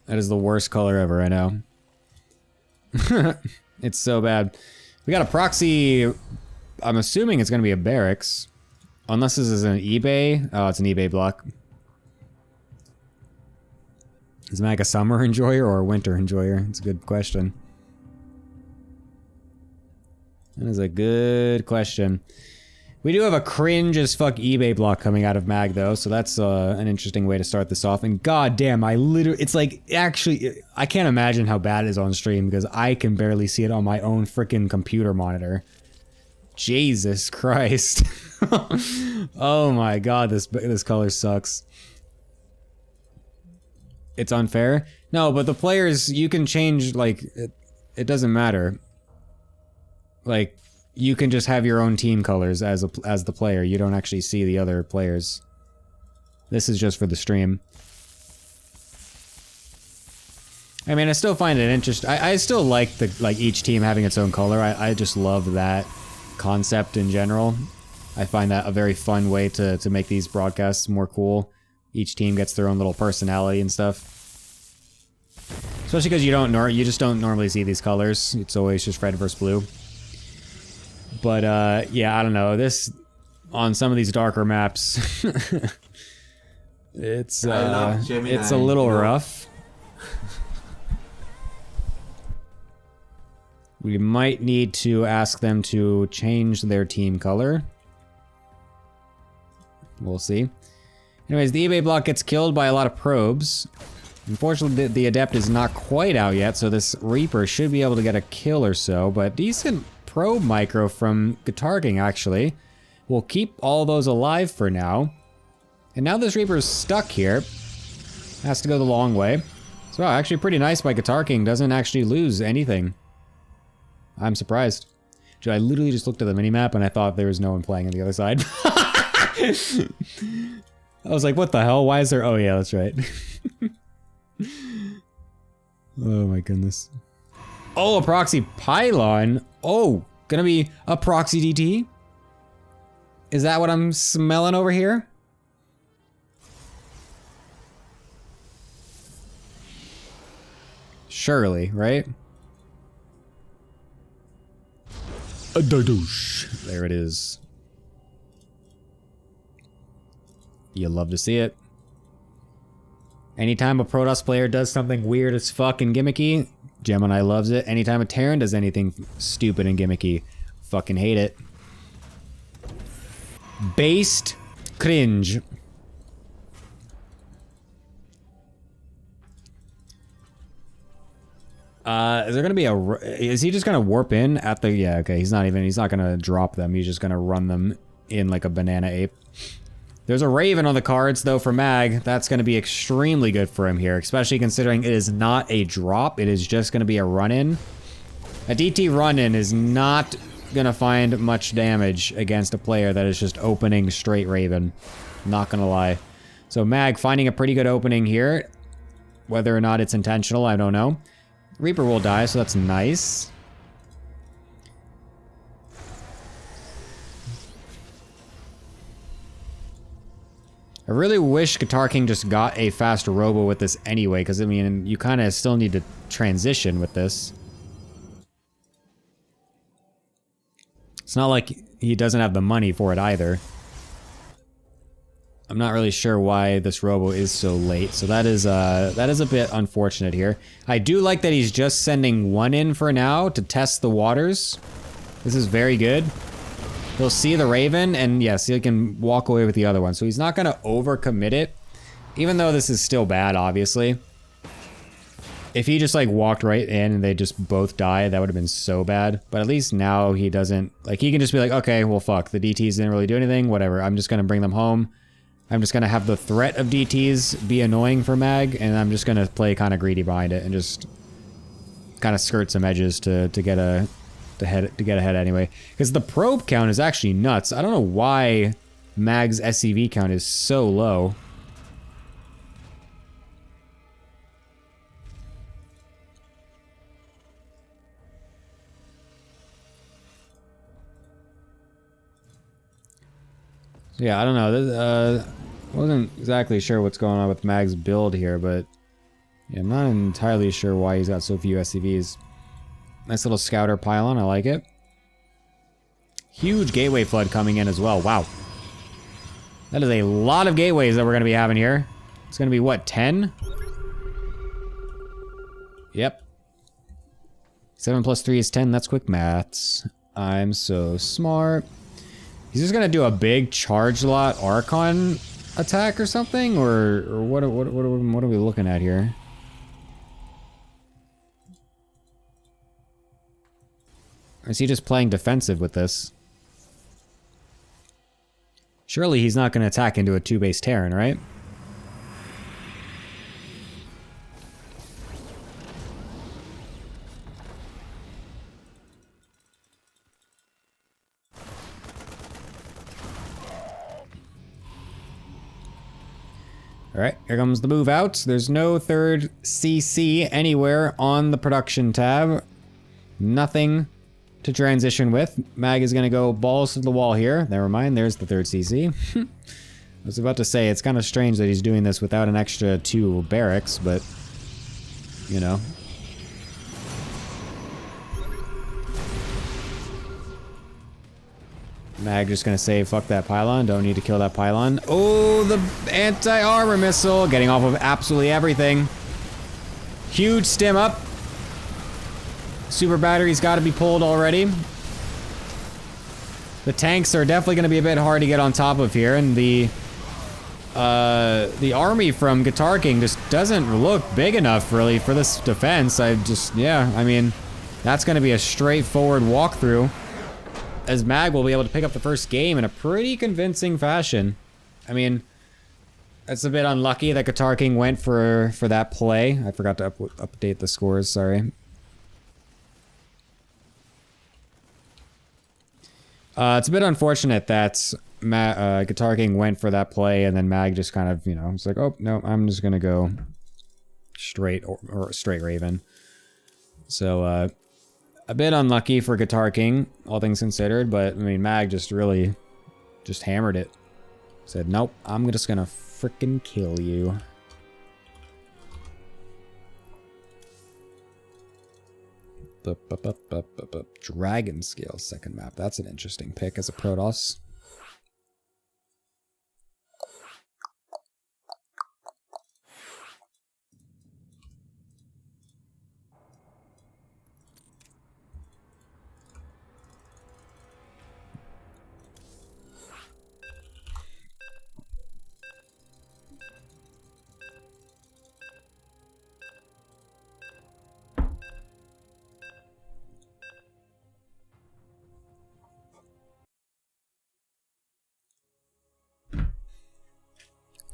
That is the worst color ever, I know. It's so bad. We got a proxy. I'm assuming it's going to be a barracks. Unless this is an eBay. Oh, it's an eBay block. Is Mag a summer enjoyer or a winter enjoyer? It's a good question. That is a good question. We do have a cringe as fuck eBay block coming out of Mag though, so that's an interesting way to start this off. And goddamn, it's like, actually, I can't imagine how bad it is on stream because I can barely see it on my own freaking computer monitor. Jesus Christ. Oh my god, this color sucks. It's unfair? No, but the players, you can change, like, it doesn't matter. Like, you can just have your own team colors as the player. You don't actually see the other players. This is just for the stream. I mean, I still find it interesting. I still like each team having its own color. I just love that concept in general. I find that a very fun way to make these broadcasts more cool. Each team gets their own little personality and stuff. Especially because you just don't normally see these colors. It's always just red versus blue. But yeah, I don't know. This on some of these darker maps, it's a little rough. We might need to ask them to change their team color. We'll see. Anyways, the eBay block gets killed by a lot of probes. Unfortunately, the Adept is not quite out yet, so this Reaper should be able to get a kill or so, but decent probe micro from Guitar King, actually. We'll keep all those alive for now. And now this Reaper's stuck here. Has to go the long way. So, wow, actually pretty nice by Guitar King. Doesn't actually lose anything. I'm surprised. I literally just looked at the minimap and I thought there was no one playing on the other side. I was like, what the hell? Why is there... Oh, yeah, that's right. Oh, my goodness. Oh, a proxy pylon. Oh, gonna be a proxy DT? Is that what I'm smelling over here? Surely, right? A dodoosh. There it is. You love to see it. Anytime a Protoss player does something weird as fuck and gimmicky, Gemini loves it. Anytime a Terran does anything stupid and gimmicky, fucking hate it. Based cringe. Is there gonna be is he just gonna warp in at the, yeah, okay, he's not gonna drop them, he's just gonna run them in like a banana ape. There's a Raven on the cards, though, for Mag. That's going to be extremely good for him here, especially considering it is not a drop. It is just going to be a run-in. A DT run-in is not gonna find much damage against a player that is just opening straight Raven. Not gonna lie. So Mag finding a pretty good opening here. Whether or not it's intentional, I don't know. Reaper will die, so that's nice. I really wish Guitar King just got a faster robo with this anyway, because I mean, you kind of still need to transition with this. It's not like he doesn't have the money for it either. I'm not really sure why this robo is so late, so that is a bit unfortunate here. I do like that he's just sending one in for now to test the waters. This is very good. He'll see the Raven, and yes, he can walk away with the other one. So he's not going to overcommit it, even though this is still bad, obviously. If he just, like, walked right in and they just both died, that would have been so bad. But at least now he doesn't... Like, he can just be like, okay, well, fuck. The DTs didn't really do anything. Whatever. I'm just going to bring them home. I'm just going to have the threat of DTs be annoying for Mag, and I'm just going to play kind of greedy behind it and just kind of skirt some edges to get a... to get ahead anyway. Because the probe count is actually nuts. I don't know why Mag's SCV count is so low. So yeah, I don't know. Wasn't exactly sure what's going on with Mag's build here, but yeah, I'm not entirely sure why he's got so few SCVs. Nice little scouter pylon, I like it. Huge gateway flood coming in as well, wow. That is a lot of gateways that we're going to be having here. It's going to be, what, 10? Yep. 7 plus 3 is 10, that's quick maths. I'm so smart. He's just going to do a big charge lot Archon attack or something? Or what are we looking at here? Or is he just playing defensive with this? Surely he's not going to attack into a 2-base Terran, right? Alright, here comes the move out. There's no third CC anywhere on the production tab. Nothing to transition with. Mag is gonna go balls to the wall here. Never mind, there's the third CC. I was about to say, it's kind of strange that he's doing this without an extra 2 barracks, but, you know. Mag just gonna say, fuck that pylon, don't need to kill that pylon. Oh, the anti-armor missile, getting off of absolutely everything. Huge stim up. Super battery's gotta be pulled already. The tanks are definitely gonna be a bit hard to get on top of here, and the army from Guitar King just doesn't look big enough, really, for this defense. I mean, that's gonna be a straightforward walkthrough, as Mag will be able to pick up the first game in a pretty convincing fashion. I mean, it's a bit unlucky that Guitar King went for that play. I forgot to update the scores, sorry. It's a bit unfortunate that Guitar King went for that play and then Mag just kind of, you know, it's like, oh, no, I'm just gonna go straight or straight Raven. So, a bit unlucky for Guitar King, all things considered, but, I mean, Mag just really just hammered it. Said, nope, I'm just gonna frickin' kill you. Dragon Scale second map. That's an interesting pick as a Protoss.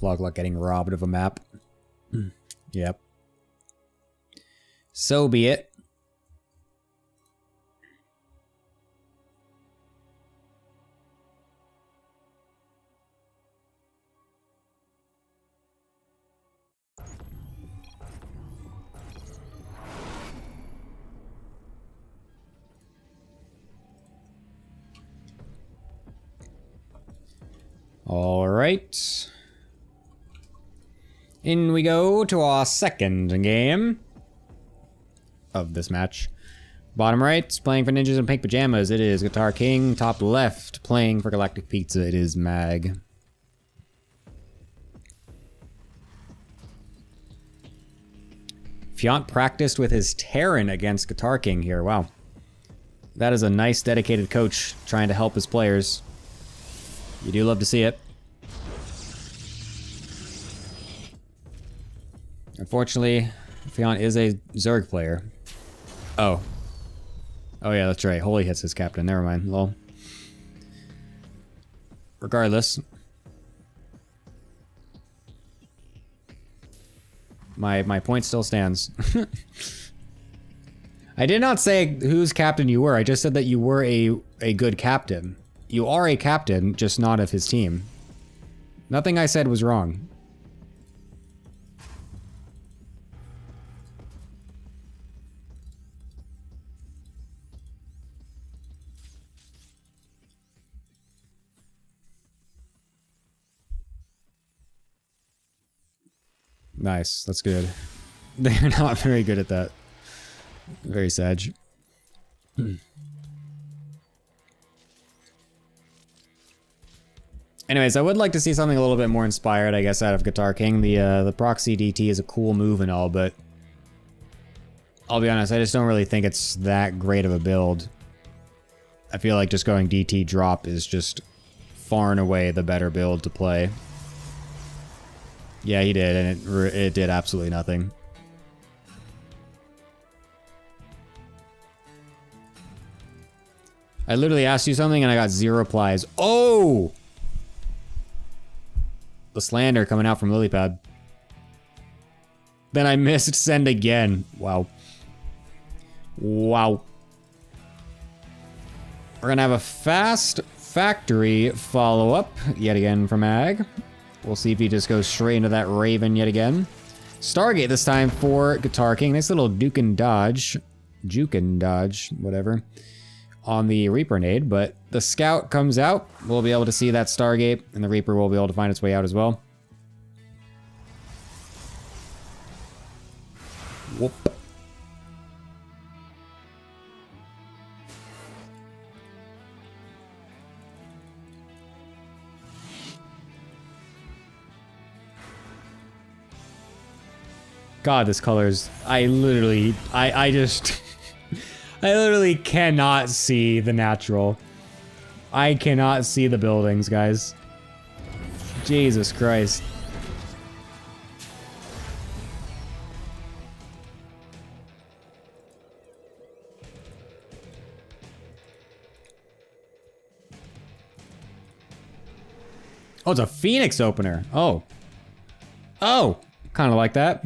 Logluck getting robbed of a map. Yep. So be it. Alright. In we go to our second game of this match. Bottom right, playing for Ninjas in Pink Pajamas, it is Guitar King. Top left, playing for Galactic Pizza, it is Mag. Fiant practiced with his Terran against Guitar King here, wow. That is a nice, dedicated coach trying to help his players. You do love to see it. Unfortunately, Fiant is a Zerg player. Oh. Oh yeah, that's right. Holy hits his captain. Never mind. Lol. Regardless. My point still stands. I did not say whose captain you were. I just said that you were a good captain. You are a captain, just not of his team. Nothing I said was wrong. Nice, that's good. They're not very good at that. Very sad. Anyways, I would like to see something a little bit more inspired, I guess, out of Guitar King. The proxy DT is a cool move and all, but I'll be honest, I just don't really think it's that great of a build. I feel like just going DT drop is just far and away the better build to play. Yeah, he did, and it did absolutely nothing. I literally asked you something and I got 0 replies. Oh! The slander coming out from Lilypad. Then I missed send again. Wow. Wow. We're gonna have a fast factory follow-up yet again from Ag. We'll see if he just goes straight into that Raven yet again. Stargate this time for Guitar King. Nice little Juke and Dodge, whatever, on the Reaper nade. But the Scout comes out. We'll be able to see that Stargate, and the Reaper will be able to find its way out as well. Whoop. God, this color's... I literally cannot see the natural. I cannot see the buildings, guys. Jesus Christ. Oh, it's a Phoenix opener. Oh. Oh, kind of like that.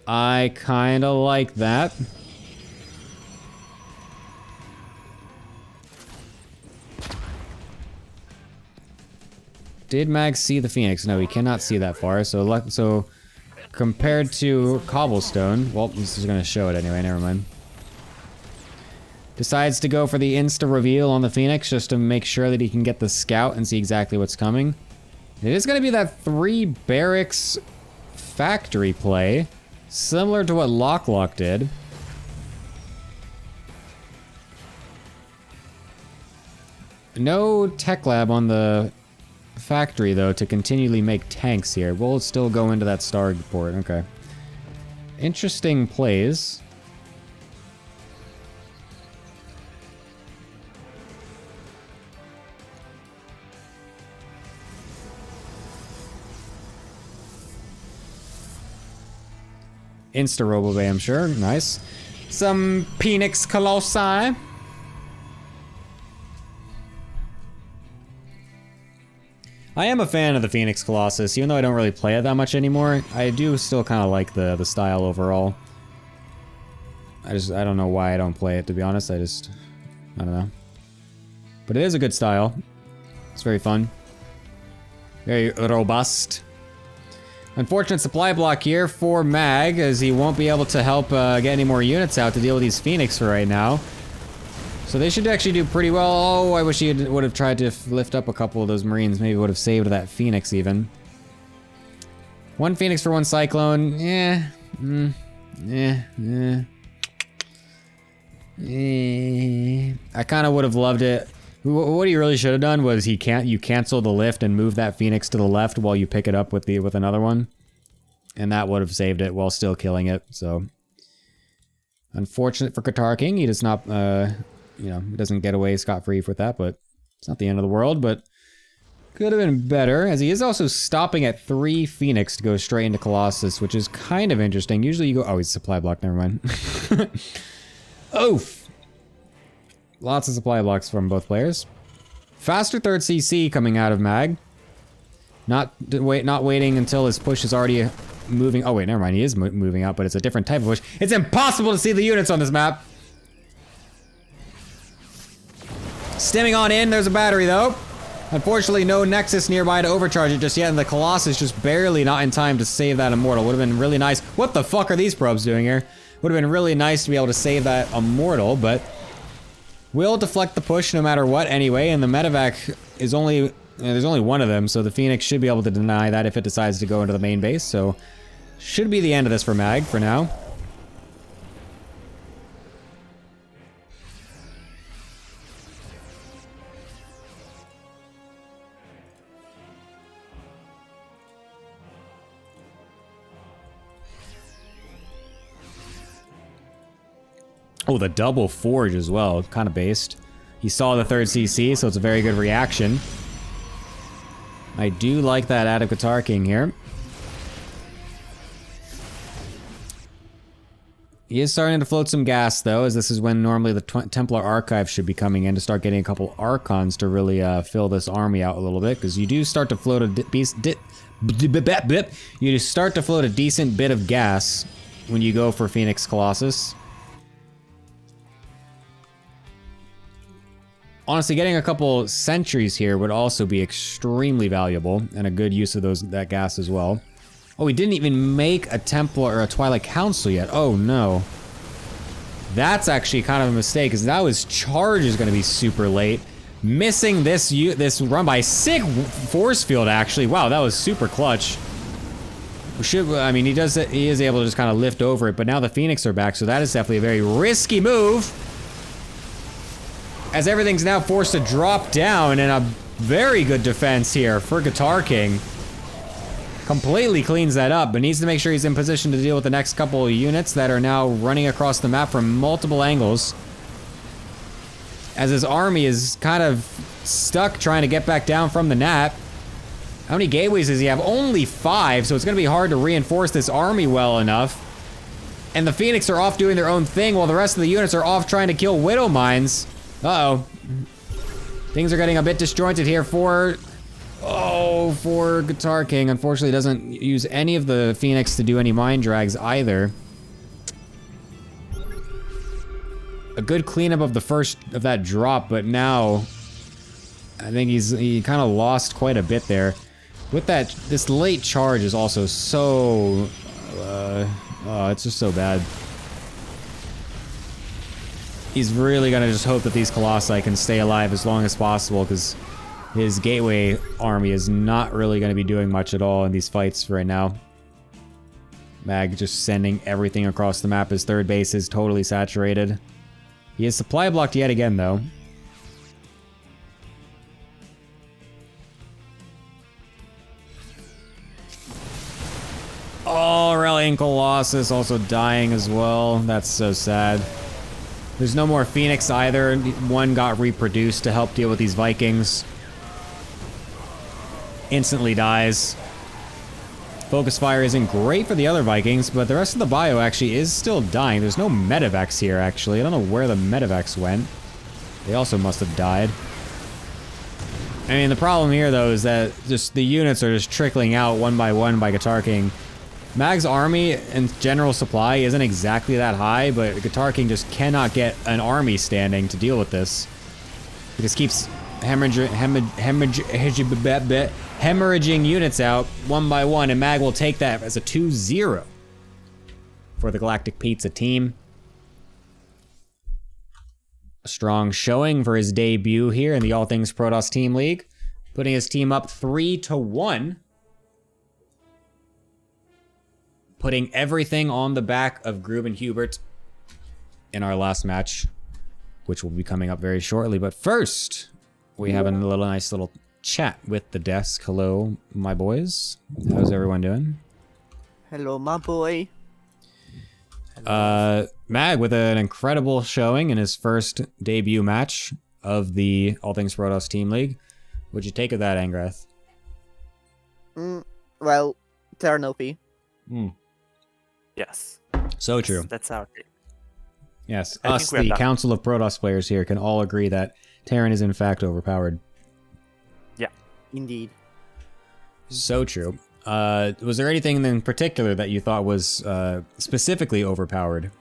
I kinda like that. Did Mag see the Phoenix? No, he cannot see that far. So compared to Cobblestone, well, this is gonna show it anyway. Never mind. Decides to go for the insta reveal on the Phoenix just to make sure that he can get the Scout and see exactly what's coming. It is gonna be that 3 barracks factory play. Similar to what Lock did. No tech lab on the factory, though, to continually make tanks here. We'll still go into that star port. Okay. Interesting plays. Insta-Robobay, I'm sure. Nice. Some Phoenix Colossi. I am a fan of the Phoenix Colossus, even though I don't really play it that much anymore. I do still kind of like the style overall. I don't know why I don't play it, to be honest. I don't know. But it is a good style. It's very fun. Very robust. Unfortunate supply block here for Mag, as he won't be able to help get any more units out to deal with these Phoenix for right now. So they should actually do pretty well. Oh, I wish he would have tried to lift up a couple of those Marines. Maybe would have saved that Phoenix even. One Phoenix for one Cyclone. Yeah. I kind of would have loved it. What he really should have done was you cancel the lift and move that Phoenix to the left while you pick it up with another one. And that would have saved it while still killing it, so. Unfortunate for Qatar King, he does not, you know, he doesn't get away scot-free with that, but it's not the end of the world, but could have been better, as he is also stopping at 3 Phoenix to go straight into Colossus, which is kind of interesting. Usually you go, oh, he's supply block, never mind. Oof! Lots of supply blocks from both players. Faster third CC coming out of Mag. Not waiting until his push is already moving. Oh wait, never mind. He is moving out, but it's a different type of push. It's impossible to see the units on this map. Stimming on in. There's a battery though. Unfortunately, no Nexus nearby to overcharge it just yet, and the Colossus just barely not in time to save that Immortal. Would have been really nice. What the fuck are these probes doing here? Would have been really nice to be able to save that Immortal, but will deflect the push no matter what anyway, and the Medevac is only... there's only one of them, so the Phoenix should be able to deny that if it decides to go into the main base, so should be the end of this for Mag for now. Oh, the double forge as well, kind of based. He saw the third CC, so it's a very good reaction. I do like that out of Qatar King here. He is starting to float some gas, though, as this is when normally the Templar Archive should be coming in to start getting a couple Archons to really fill this army out a little bit, because you do start to float a decent bit of gas when you go for Phoenix Colossus. Honestly, getting a couple sentries here would also be extremely valuable, and a good use of that gas as well. Oh, we didn't even make a Templar or a Twilight Council yet. Oh no. That's actually kind of a mistake, because now his charge is going to be super late. Missing this run by sick force field, actually. Wow, that was super clutch. I mean, he is able to just kind of lift over it, but now the Phoenix are back, so that is definitely a very risky move. As everything's now forced to drop down, and a very good defense here for Qatar King. Completely cleans that up, but needs to make sure he's in position to deal with the next couple of units that are now running across the map from multiple angles. As his army is kind of stuck trying to get back down from the Nat. How many gateways does he have? Only 5, so it's going to be hard to reinforce this army well enough. And the Phoenix are off doing their own thing while the rest of the units are off trying to kill Widow Mines. Uh-oh. Things are getting a bit disjointed here for Qatar King. Unfortunately, doesn't use any of the Phoenix to do any mine drags either. A good cleanup of the first of that drop, but now I think he kind of lost quite a bit there. With that, this late charge is also so it's just so bad. He's really gonna just hope that these Colossi can stay alive as long as possible, because his Gateway army is not really gonna be doing much at all in these fights right now. Mag just sending everything across the map. His third base is totally saturated. He is supply blocked yet again, though. Oh, rallying Colossus also dying as well. That's so sad. There's no more Phoenix either. One got reproduced to help deal with these Vikings. Instantly dies. Focus fire isn't great for the other Vikings, but the rest of the bio actually is still dying. There's no medevacs here, actually. I don't know where the medevacs went. They also must have died. I mean, the problem here, though, is that just the units are just trickling out one by Qatar King. Mag's army and general supply isn't exactly that high, but Qatar King just cannot get an army standing to deal with this. He just keeps hemorrhaging units out one by one, and Mag will take that as a 2-0 for the Galactic Pizza team. a strong showing for his debut here in the All Things Protoss Team League, putting his team up 3-1. Putting everything on the back of Grub and Hubert in our last match, which will be coming up very shortly. But first, we have a nice little chat with the desk. Hello, my boys. How's everyone doing? Hello, my boy. Mag with an incredible showing in his first debut match of the All Things Protoss Team League. What'd you take of that, Angrath? Well, Terran OP. Yes. So true. That's our thing. Yes, I us, think we're the done. Council of Protoss players here, can all agree that Terran is in fact overpowered. Yeah. Indeed. So true. Was there anything in particular that you thought was specifically overpowered?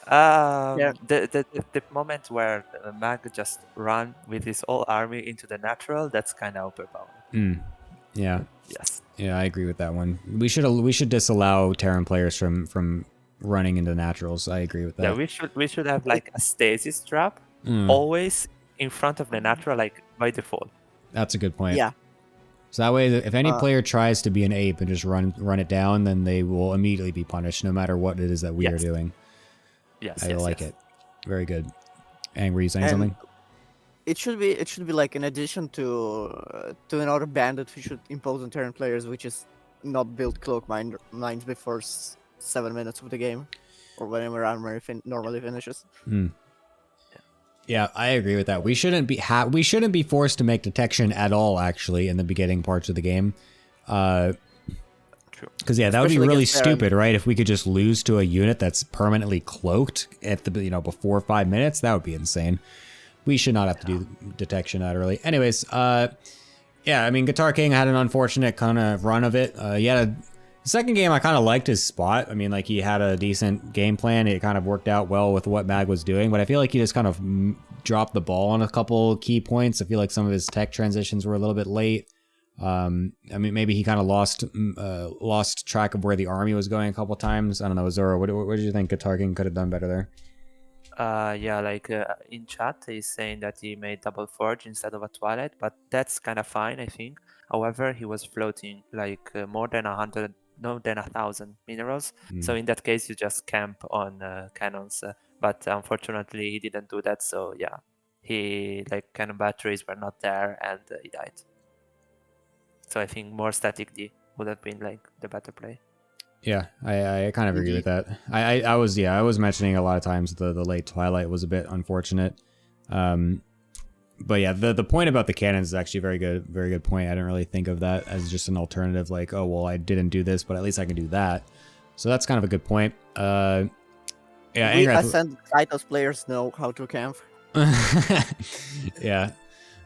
The moment where Mag just ran with his whole army into the natural, that's kind of overpowered. Yeah. Yes. Yeah, I agree with that one. We should disallow Terran players from running into naturals. I agree with that. Yeah, we should have like a stasis trap always in front of the natural, like by default. That's a good point. Yeah. So that way, if any player tries to be an ape and just run it down, then they will immediately be punished, no matter what it is that we are doing. Yes. I like it. Very good. And were you saying something? It should be like an addition to another ban that we should impose on Terran players, which is not build cloak mines before 7 minutes of the game, or whenever armor normally finishes. Yeah, I agree with that. We shouldn't be forced to make detection at all, actually, in the beginning parts of the game. True. Because yeah, that would be Especially really against Terran. stupid, right? If we could just lose to a unit that's permanently cloaked at the before 5 minutes, that would be insane. We should not have to do detection that early. Anyways, yeah, I mean, Guitar King had an unfortunate kind of run of it. The second game, I kind of liked his spot. I mean, like, he had a decent game plan. It kind of worked out well with what Mag was doing, but I feel like he just kind of dropped the ball on a couple key points. I feel like some of his tech transitions were a little bit late. I mean, maybe he kind of lost track of where the army was going a couple times. I don't know, Zora, what did you think Guitar King could have done better there? In chat, he's saying that he made double forge instead of a twilight, but that's kind of fine, I think. However, he was floating like more than 1,000 minerals. So in that case, you just camp on cannons. But unfortunately, he didn't do that. So yeah, he cannon batteries were not there, and he died. So I think more static D would have been like the better play. Yeah, I kind of agree with that. I was mentioning a lot of times the late twilight was a bit unfortunate. But yeah, the point about the cannons is actually a very good point. I didn't really think of that as just an alternative, like, oh well, I didn't do this, but at least I can do that. So that's kind of a good point. Yeah, We Ascend Titus players know how to camp. Yeah,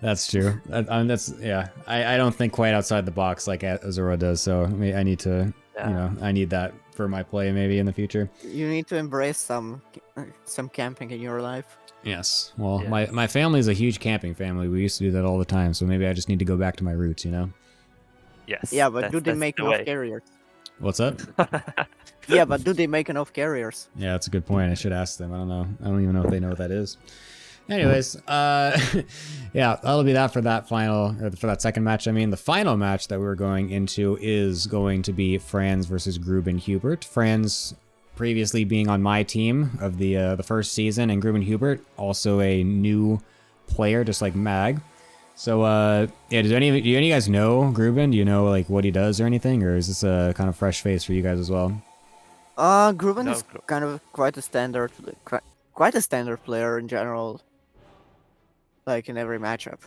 that's true. I don't think quite outside the box like Azura does. So I need to, I need that for my play maybe in the future. You need to embrace some camping in your life. Yes. Well, my family is a huge camping family. We used to do that all the time. So maybe I just need to go back to my roots, Yes. Yeah, but do they make enough carriers? What's up? Yeah, but do they make enough carriers? Yeah, that's a good point. I should ask them. I don't know. I don't even know if they know what that is. Anyways, yeah, that'll be that for that second match. I mean, the final match that we're going into is going to be Franz versus Grub and Hubert. Franz previously being on my team of the first season, and Grub and Hubert also a new player, just like Mag. So, yeah, do any of you guys know Gruben? Do you know like what he does or anything, or is this a kind of fresh face for you guys as well? Gruben is kind of quite a standard player in general. Like in every matchup.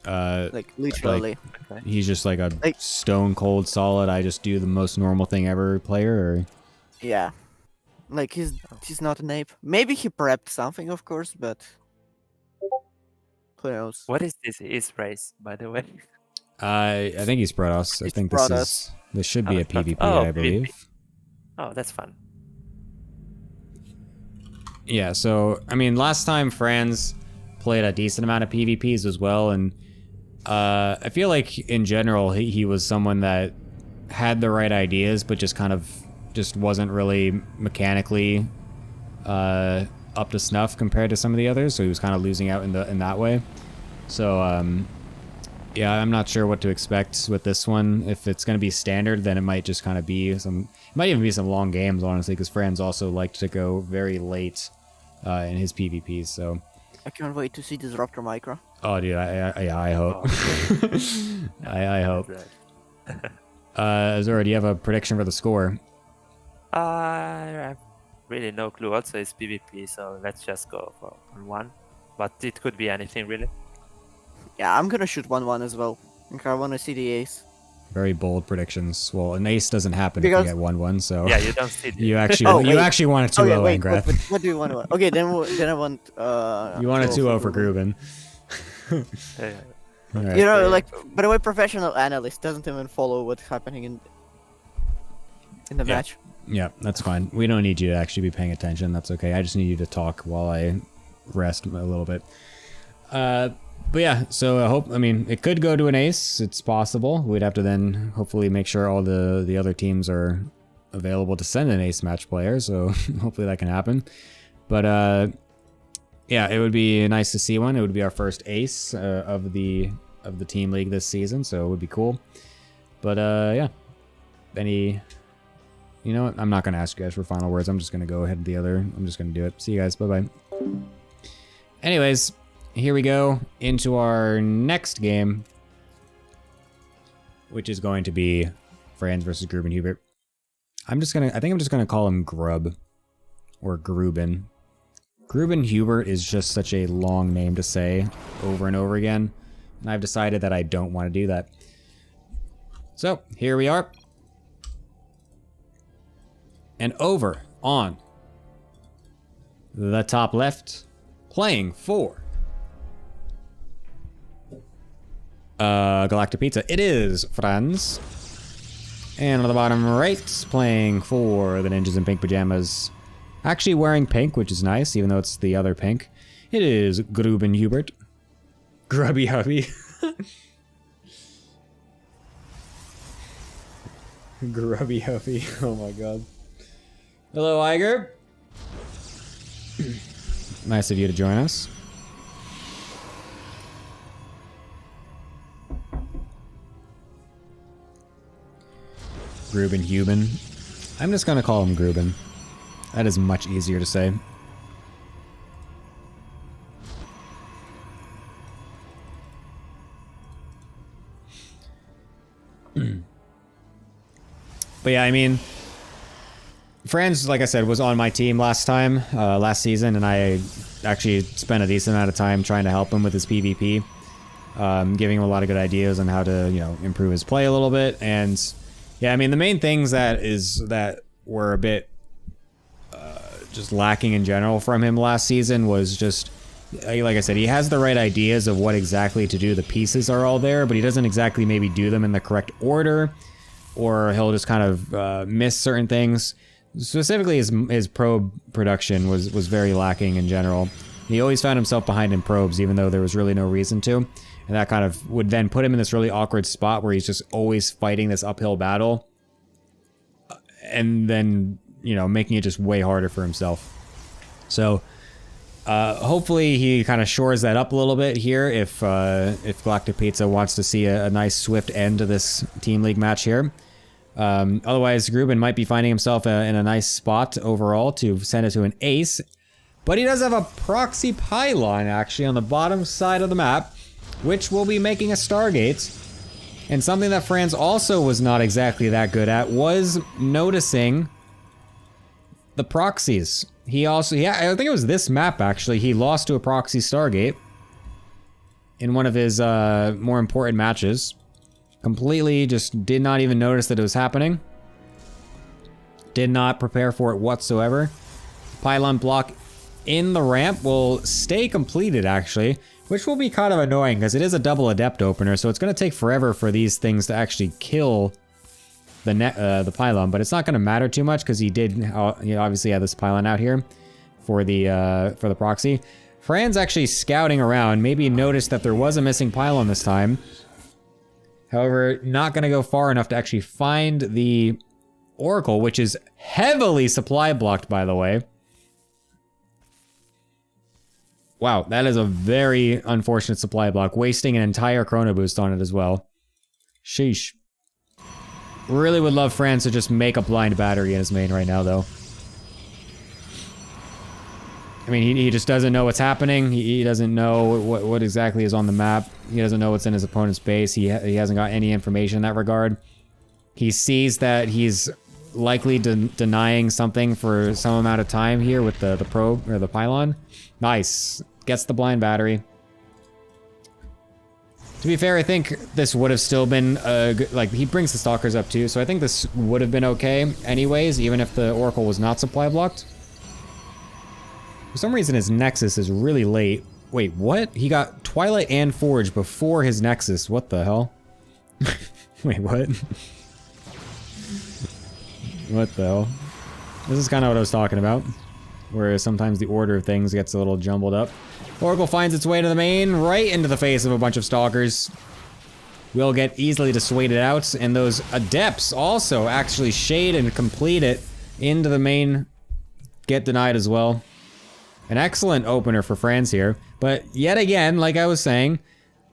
Like literally. He's just like a stone cold solid. I just do the most normal thing ever player, or yeah, like he's not an ape. Maybe he prepped something, of course, but who knows? What is this race, by the way? I think he's Protoss. I think this should be a PvP, I believe. PvP. Oh, that's fun. Yeah, so I mean, last time Franz played a decent amount of PvPs as well, and I feel like in general he was someone that had the right ideas, but just wasn't really mechanically up to snuff compared to some of the others, so he was kind of losing out in that way. So yeah, I'm not sure what to expect with this one. If it's going to be standard, then it might just kind of be it might even be some long games, honestly, because Franz also liked to go very late in his PvPs, so. I can't wait to see Disruptor Micro. Oh, dude, I hope. I hope. Zora, do you have a prediction for the score? I have really no clue. Also, it's PvP, so let's just go for 1. But it could be anything, really. Yeah, I'm gonna shoot 1-1 as well. I want to see the ace. Very bold predictions. Well, an ace doesn't happen Because- if you get 1-1 , so Yeah, you don't see it. you actually Oh, you wait. actually want a 2-0 Okay, wait, Angrath. what do you want to? Okay, then I want. You want a 2-0 for Gruben. Yeah. Alright. You know, like, by the way, professional analyst doesn't even follow what's happening in the Yeah. match. Yeah, that's fine. We don't need you to actually be paying attention. That's okay. I just need you to talk while I rest a little bit. But yeah, so I mean, it could go to an ace. It's possible. We'd have to then hopefully make sure all the other teams are available to send an ace match player. So hopefully that can happen. But yeah, it would be nice to see one. It would be our first ace of the team league this season. So it would be cool. But yeah, you know what? I'm not going to ask you guys for final words. I'm just going to go ahead and I'm just going to do it. See you guys. Bye-bye. Anyways, here we go into our next game, which is going to be Franz versus Gruben Hubert. I think I'm just going to call him Grub or Gruben. Gruben Hubert is just such a long name to say over and over again, and I've decided that I don't want to do that. So, here we are. And over on the top left, playing for Galactic Pizza, it is Franz. And on the bottom right, playing for the Ninjas in Pink Pajamas, actually wearing pink, which is nice, even though it's the other pink, it is Gruben Hubert. Grubby Hubby. Grubby Hubby, oh my god. Hello, Iger. Nice of you to join us. Gruben Huben. I'm just gonna call him Gruben. That is much easier to say. But yeah, I mean, Franz, like I said, was on my team last season, and I actually spent a decent amount of time trying to help him with his PvP, giving him a lot of good ideas on how to, you know, improve his play a little bit. And yeah, I mean, the main things that were a bit just lacking in general from him last season was just, like I said, he has the right ideas of what exactly to do. The pieces are all there, but he doesn't exactly maybe do them in the correct order, or he'll just kind of miss certain things. Specifically, his probe production was very lacking in general. He always found himself behind in probes, even though there was really no reason to. And that kind of would then put him in this really awkward spot where he's just always fighting this uphill battle. And then, you know, making it just way harder for himself. So, hopefully he kind of shores that up a little bit here if Galactic Pizza wants to see a nice swift end to this Team League match here. Otherwise, Gruben might be finding himself in a nice spot overall to send it to an ace. But he does have a proxy pylon, actually, on the bottom side of the map, which will be making a Stargate. And something that Franz also was not exactly that good at was noticing the proxies. He also, yeah, I think it was this map, actually. He lost to a proxy Stargate in one of his more important matches. Completely just did not even notice that it was happening. Did not prepare for it whatsoever. Pylon block in the ramp will stay completed, actually, which will be kind of annoying because it is a double adept opener, so it's going to take forever for these things to actually kill the pylon, but it's not going to matter too much because he obviously had this pylon out here for the proxy. Fran's actually scouting around, maybe noticed that there was a missing pylon this time. However, not going to go far enough to actually find the Oracle, which is heavily supply blocked, by the way. Wow, that is a very unfortunate supply block, wasting an entire Chrono Boost on it as well. Sheesh. Really would love Franz to just make a blind battery in his main right now, though. I mean, he just doesn't know what's happening. He doesn't know what exactly is on the map. He doesn't know what's in his opponent's base. He hasn't got any information in that regard. He sees that he's likely denying something for some amount of time here with the probe, or the pylon. Nice. Gets the blind battery. To be fair, I think this would have still been good, like, he brings the Stalkers up too, so I think this would have been okay anyways, even if the Oracle was not supply blocked. For some reason, his Nexus is really late. Wait, what? He got Twilight and Forge before his Nexus. What the hell? Wait, what? What the hell? This is kind of what I was talking about. Where sometimes the order of things gets a little jumbled up. Oracle finds its way to the main, right into the face of a bunch of Stalkers. Will get easily dissuaded out, and those Adepts also actually shade and complete it into the main. Get denied as well. An excellent opener for Franz here, but yet again, like I was saying,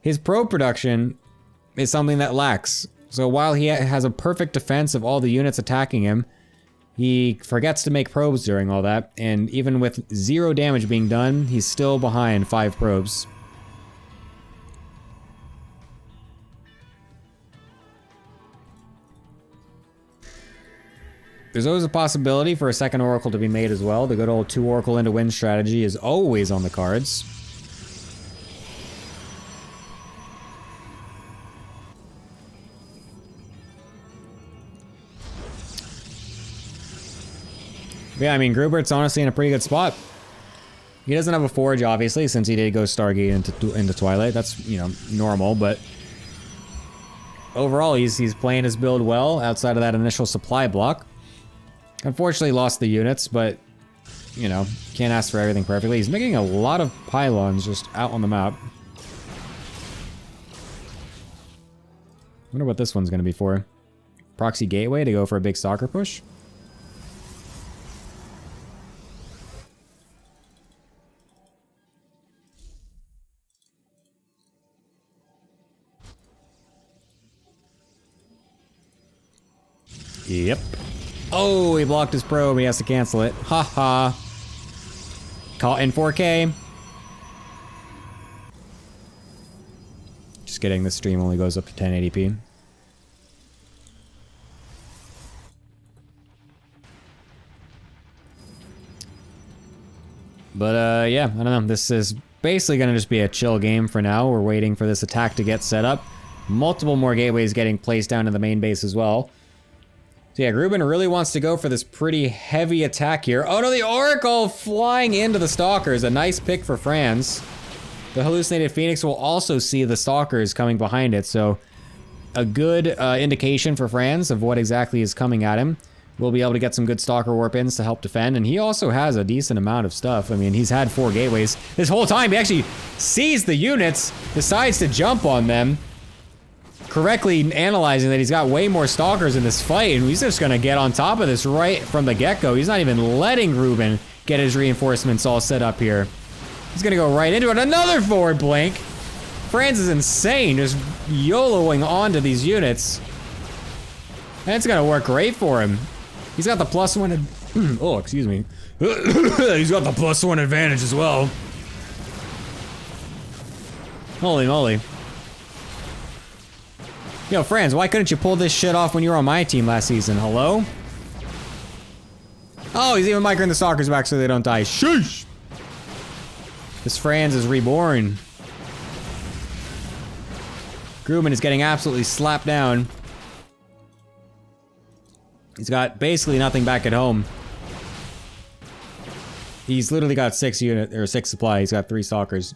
his probe production is something that lacks. So while he has a perfect defense of all the units attacking him, he forgets to make probes during all that, and even with 0 damage being done, he's still behind 5 probes. There's always a possibility for a second Oracle to be made as well. The good old 2 Oracle into win strategy is always on the cards. Yeah, I mean, Grubert's honestly in a pretty good spot. He doesn't have a Forge, obviously, since he did go Stargate into Twilight. That's, you know, normal, but overall, he's playing his build well outside of that initial supply block. Unfortunately, lost the units, but, you know, can't ask for everything perfectly. He's making a lot of pylons just out on the map. Wonder what this one's going to be for. Proxy Gateway to go for a big stalker push? Yep. Oh, he blocked his probe. He has to cancel it. Haha. Caught in 4K. Just kidding. This stream only goes up to 1080p. But, yeah, I don't know. This is basically going to just be a chill game for now. We're waiting for this attack to get set up. Multiple more gateways getting placed down to the main base as well. So yeah, Gruben really wants to go for this pretty heavy attack here. Oh no, the Oracle flying into the Stalkers. A nice pick for Franz. The Hallucinated Phoenix will also see the Stalkers coming behind it, so a good indication for Franz of what exactly is coming at him. We'll be able to get some good Stalker warp-ins to help defend, and he also has a decent amount of stuff. I mean, he's had 4 gateways. This whole time, he actually sees the units, decides to jump on them, correctly analyzing that he's got way more Stalkers in this fight, and he's just gonna get on top of this right from the get-go. He's not even letting Ruben get his reinforcements all set up here. He's gonna go right into it. Another forward blink. Franz is insane, just YOLOing onto these units. And it's gonna work great for him. He's got the +1 oh, excuse me. He's got the +1 advantage as well. Holy moly. Yo, Franz, why couldn't you pull this shit off when you were on my team last season? Hello? Oh, he's even microing the Stalkers back so they don't die. Sheesh! This Franz is reborn. Gruben is getting absolutely slapped down. He's got basically nothing back at home. He's literally got 6 supply. He's got 3 Stalkers.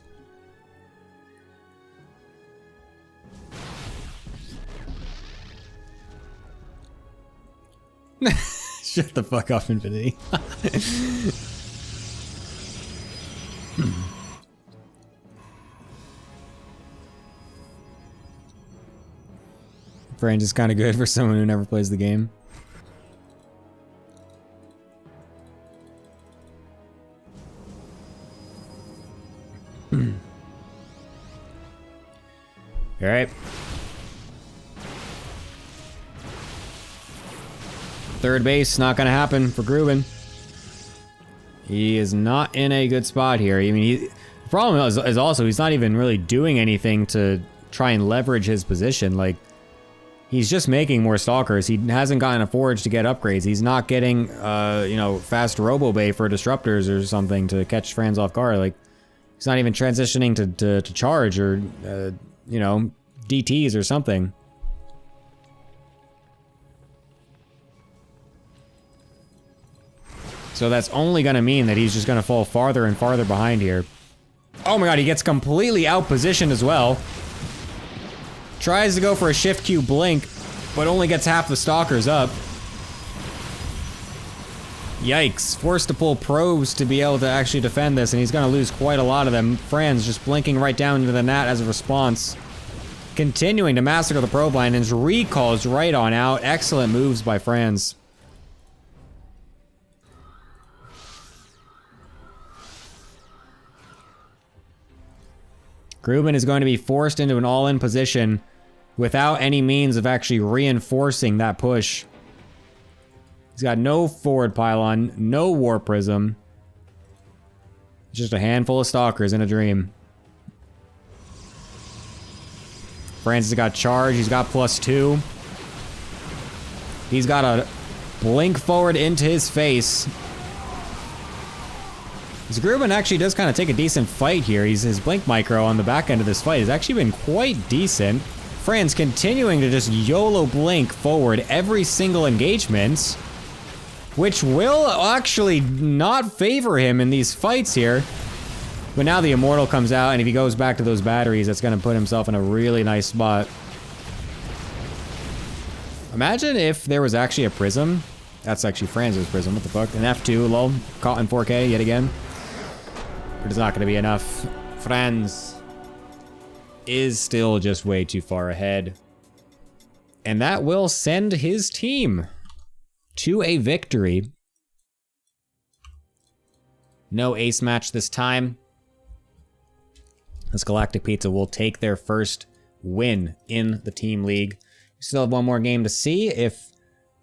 Shut the fuck up, Infinity. Franz is kind of good for someone who never plays the game. Third base, not gonna happen for Gruben. He is not in a good spot here. I mean, the problem is also he's not even really doing anything to try and leverage his position. Like, he's just making more stalkers. He hasn't gotten a forge to get upgrades. He's not getting, you know, fast robo bay for disruptors or something to catch Franz off guard. Like, he's not even transitioning to charge or, you know, DTs or something. So that's only going to mean that he's just going to fall farther and farther behind here. Oh my god, he gets completely out-positioned as well. Tries to go for a shift Q blink, but only gets half the stalkers up. Yikes. Forced to pull probes to be able to actually defend this, and he's going to lose quite a lot of them. Franz just blinking right down into the net as a response. Continuing to massacre the probe line, and his recalls right on out. Excellent moves by Franz. Gruben is going to be forced into an all-in position without any means of actually reinforcing that push. He's got no forward pylon, no war prism. Just a handful of stalkers in a dream. Franz has got charge, he's got +2. He's got a blink forward into his face. Gruben actually does kind of take a decent fight here. His blink micro on the back end of this fight has actually been quite decent. Franz continuing to just YOLO blink forward every single engagement, which will actually not favor him in these fights here. But now the Immortal comes out, and if he goes back to those batteries, that's going to put himself in a really nice spot. Imagine if there was actually a prism. That's actually Franz's prism, what the fuck. An F2, lol, caught in 4K yet again. But it's not going to be enough. Franz is still just way too far ahead. And that will send his team to a victory. No ace match this time. This Galactic Pizza will take their first win in the team league. We still have one more game to see if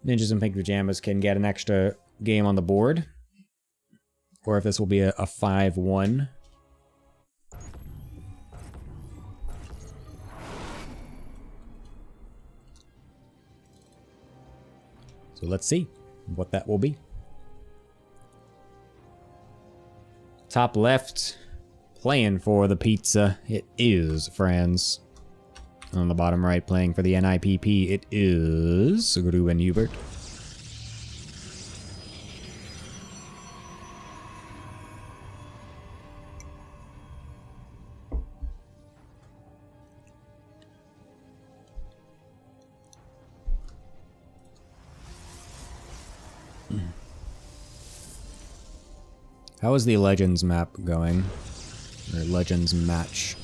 Ninjas and Pink Pajamas can get an extra game on the board. Or if this will be a 5-1. So let's see what that will be. Top left, playing for the pizza, it is Franz. On the bottom right, playing for the NIPP, it is Gruben Hubert. How is the Legends map going? Or Legends match?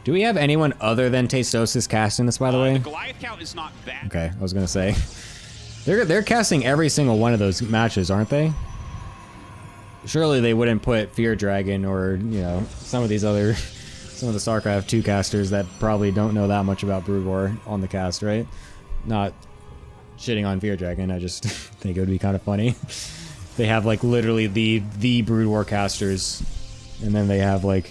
Do we have anyone other than Tastosis casting this, by the way? The Goliath count is not bad. Okay, I was gonna say. They're casting every single one of those matches, aren't they? Surely they wouldn't put Fear Dragon or, you know, some of these other... some of the StarCraft 2 casters that probably don't know that much about Brood War on the cast, right? Not shitting on Fear Dragon, I just think it would be kind of funny. They have, like, literally the Brood War casters, and then they have, like,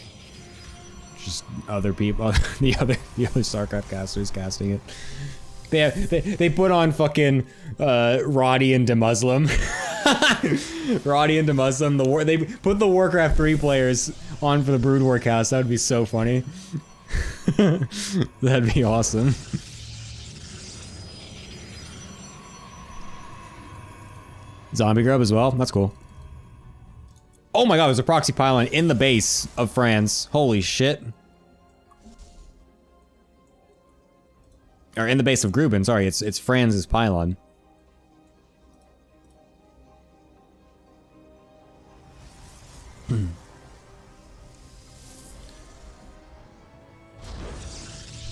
just other people, the other StarCraft casters casting it. They put on fucking Roddy and Demuslim. Roddy and Demuslim, they put the Warcraft 3 players on for the Brood War cast. That would be so funny. That'd be awesome. Zombie Grub as well? That's cool. Oh my god, there's a proxy pylon in the base of Franz. Holy shit. Or in the base of Gruben, sorry, it's Franz's pylon.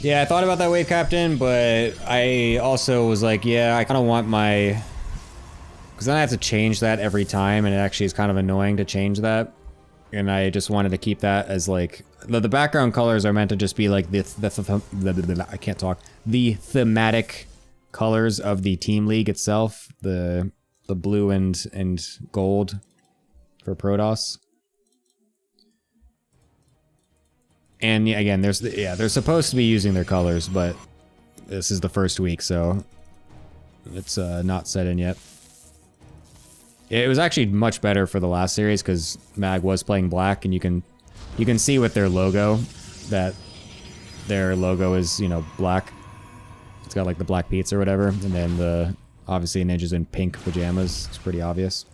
Yeah, I thought about that wave captain, but I also was like, yeah, I kind of want my... Because then I have to change that every time, and it actually is kind of annoying to change that. And I just wanted to keep that as, like... The background colors are meant to just be, like, I can't talk. The thematic colors of the team league itself, the blue and gold for Protoss. And yeah, again, they're supposed to be using their colors, but this is the first week, so it's not set in yet. It was actually much better for the last series because Mag was playing black, and you can see with their logo that their logo is, you know, black. It's got like the black pizza or whatever, and then obviously Ninja's in pink pajamas. It's pretty obvious.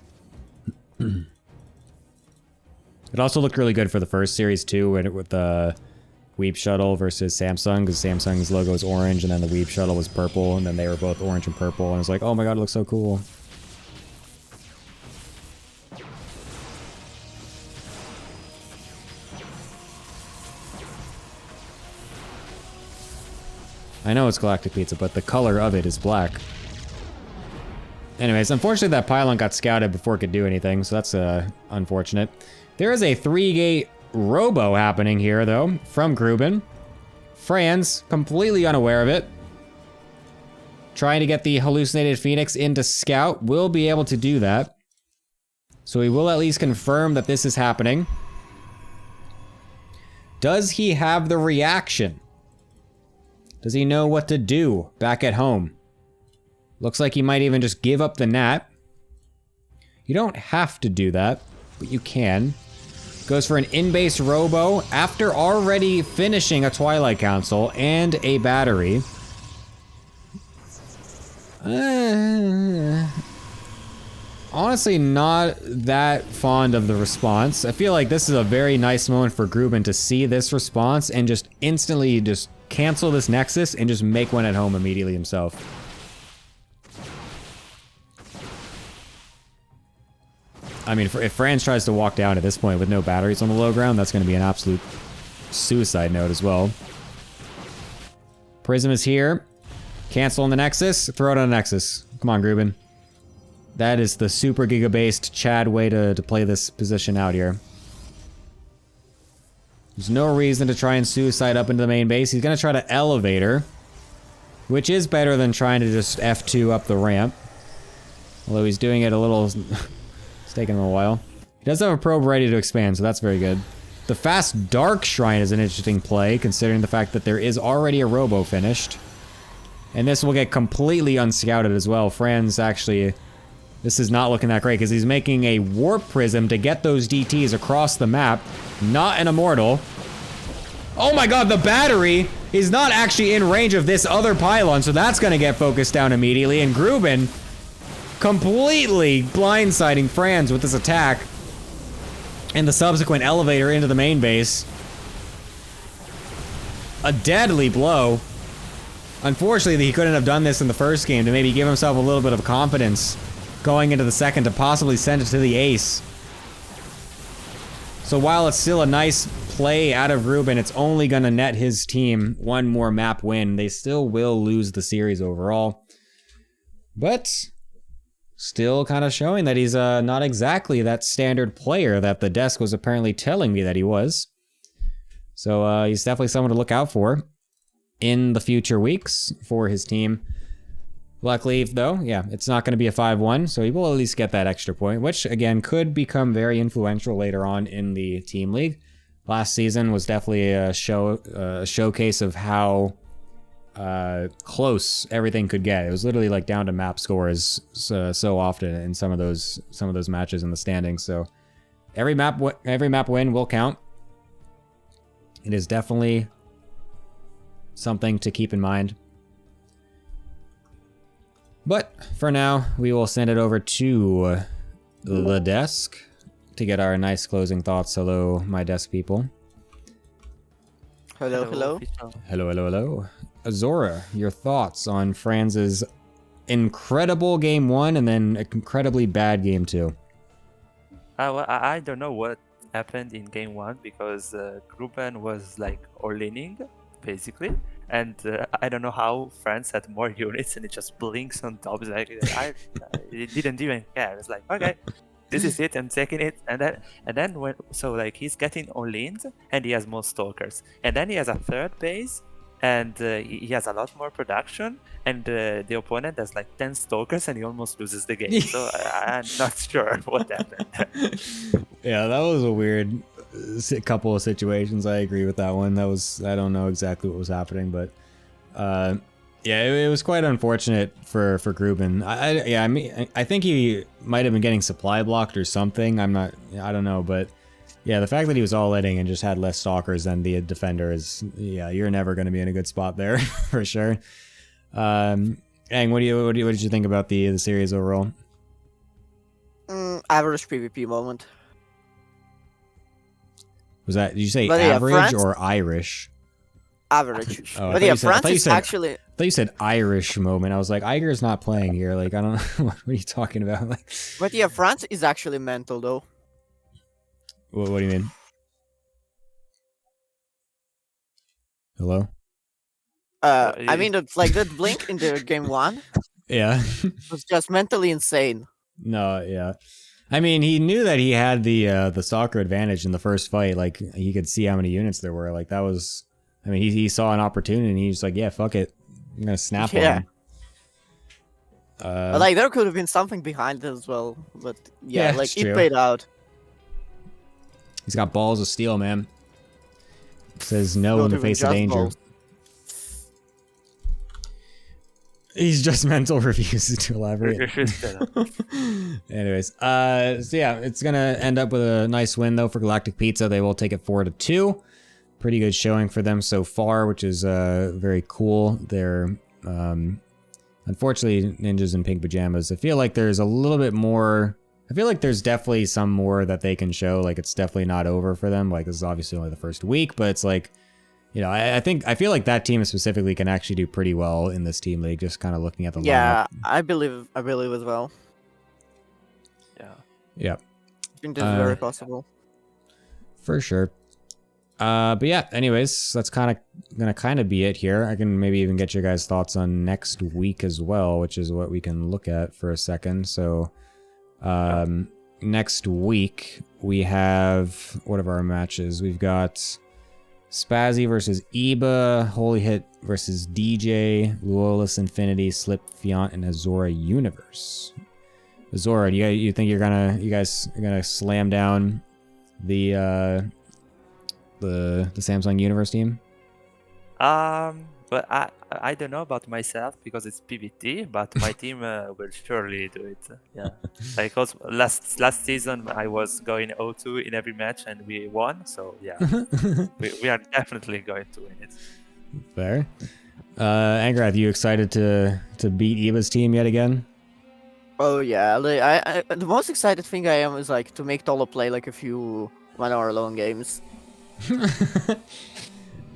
It also looked really good for the first series too, with the Weep Shuttle versus Samsung, because Samsung's logo is orange, and then the Weep Shuttle was purple, and then they were both orange and purple, and it's like, oh my god, it looks so cool. I know it's Galactic Pizza, but the color of it is black. Anyways, unfortunately that pylon got scouted before it could do anything, so that's unfortunate. There is a 3-gate robo happening here, though, from Gruben. Franz, completely unaware of it. Trying to get the hallucinated Phoenix into scout, will be able to do that. So he will at least confirm that this is happening. Does he have the reaction? Does he know what to do back at home? Looks like he might even just give up the Nat. You don't have to do that, but you can. Goes for an in-base robo after already finishing a Twilight Council and a battery. Honestly, not that fond of the response. I feel like this is a very nice moment for Gruben to see this response and just instantly just cancel this Nexus and just make one at home immediately himself. I mean, if Franz tries to walk down at this point with no batteries on the low ground, that's going to be an absolute suicide note as well. Prism is here. Cancel on the Nexus. Throw it on the Nexus. Come on, Gruben. That is the super giga-based Chad way to play this position out here. There's no reason to try and suicide up into the main base. He's going to try to elevator, which is better than trying to just F2 up the ramp. Although he's doing it a little... it's taking him a while. He does have a probe ready to expand, so that's very good. The fast Dark Shrine is an interesting play, considering the fact that there is already a robo finished. And this will get completely unscouted as well. Franz actually... this is not looking that great, because he's making a Warp Prism to get those DTs across the map. Not an Immortal. Oh my god, the battery is not actually in range of this other pylon, so that's going to get focused down immediately. And Gruben completely blindsiding Franz with this attack. And the subsequent elevator into the main base. A deadly blow. Unfortunately, he couldn't have done this in the first game to maybe give himself a little bit of confidence going into the second to possibly send it to the ace. So while it's still a nice play out of Gruben, it's only going to net his team one more map win. They still will lose the series overall. But still kind of showing that he's not exactly that standard player that the desk was apparently telling me that he was. So he's definitely someone to look out for in the future weeks for his team. Luckily, though, yeah, it's not going to be a 5-1, so he will at least get that extra point, which, again, could become very influential later on in the team league. Last season was definitely a showcase of how close everything could get. It was literally like down to map scores so often in some of those matches in the standings. So every map win will count. It is definitely something to keep in mind. But for now, we will send it over to the desk to get our nice closing thoughts. Hello, my desk people. Hello, hello. Hello, hello, hello. Azora, your thoughts on Franz's incredible game 1 and then an incredibly bad game 2? Well, I don't know what happened in game 1 because Gruben was like all-inning, basically. And I don't know how Franz had more units and it just blinks on top. Like, it didn't even care. It's like, okay, this is it, I'm taking it. And then when, so like he's getting all-ins and he has more stalkers. And then he has a third base and he has a lot more production, and the opponent has like 10 stalkers, and he almost loses the game. So I'm not sure what happened. Yeah, that was a weird couple of situations. I agree with that one. That was, I don't know exactly what was happening, but yeah, it was quite unfortunate for Gruben. I mean, I think he might have been getting supply blocked or something. I don't know, but yeah, the fact that he was all letting and just had less stalkers than the defender is, yeah, you're never going to be in a good spot there for sure. Ang, what did you think about the series overall? Average PvP moment. Was that, did you say But yeah, average France- or Irish? Average. Oh, I But thought yeah, you said- I France thought you is said- actually. I thought you said Irish moment. I was like, Iger's not playing here. Like, I don't know. What are you talking about? Like, But yeah, France is actually mental though. what do you mean? Hello? I mean, that blink in the game 1 Yeah. was just mentally insane. No, yeah. I mean, he knew that he had the stalker advantage in the first fight. Like, he could see how many units there were. Like, that was... I mean, he saw an opportunity and he's like, yeah, fuck it. I'm gonna snap on him. But, like, there could have been something behind it as well. But yeah, Yeah, like, it's it true. played out. He's got balls of steel, man. Says no Not in the even face of just danger. balls. He's just mental refuses to elaborate. Anyways, so yeah, it's gonna end up with a nice win though for Galactic Pizza. They will take it 4-2. Pretty good showing for them so far, which is very cool. They're unfortunately Ninjas in Pink Pajamas. I feel like there's a little bit more. I feel like there's definitely some more that they can show. Like, it's definitely not over for them. Like, this is obviously only the first week, but it's like, you know, I feel like that team specifically can actually do pretty well in this team league. Just kind of looking at the Yeah, lineup. I believe as well. Yeah. Yeah, I think this is very possible. for sure. But yeah, anyways, that's gonna be it here. I can maybe even get your guys' thoughts on next week as well, which is what we can look at for a second. So, next week we have, what are our matches? We've got Spazzy versus Eba, Holy Hit versus DJ, Luolus Infinity, Slip Fiant, and Azora Universe. Azora, you think you guys are gonna slam down the Samsung Universe team? But I don't know about myself because it's PBT, but my team will surely do it. Yeah, like also last season I was going 0-2 in every match and we won. So yeah, we are definitely going to win it. Fair. Angrath, you excited to beat Eba's team yet again? Oh yeah, like, I the most excited thing I am is like to make Tolo play like a few 1 hour long games.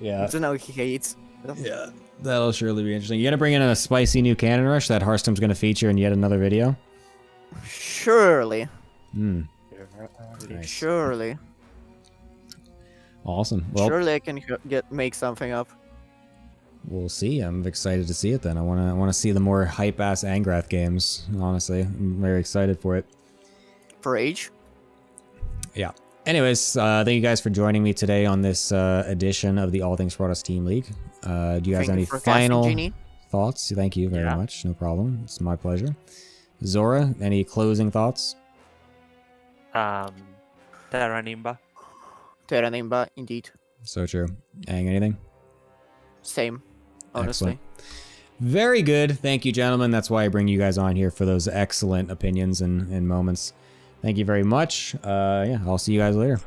Yeah. To know he hates. Yeah, that'll surely be interesting. You gonna bring in a spicy new cannon rush that Hearthstone's gonna feature in yet another video? Surely. Nice. Surely. Awesome. Well, Surely I can make something up. we'll see. I'm excited to see it then. I wanna see the more hype ass Angrath games. Honestly, I'm very excited for it. For age. Yeah. Anyways, thank you guys for joining me today on this edition of the All Things Protoss Team League. Do you guys have any final thoughts? Thank you very much. No problem. It's my pleasure. Zora, any closing thoughts? Terra Nimba. Terra Nimba, indeed. So true. Ang, anything? Same, honestly. Excellent. Very good. Thank you, gentlemen. That's why I bring you guys on here, for those excellent opinions and moments. Thank you very much. Yeah, I'll see you guys later.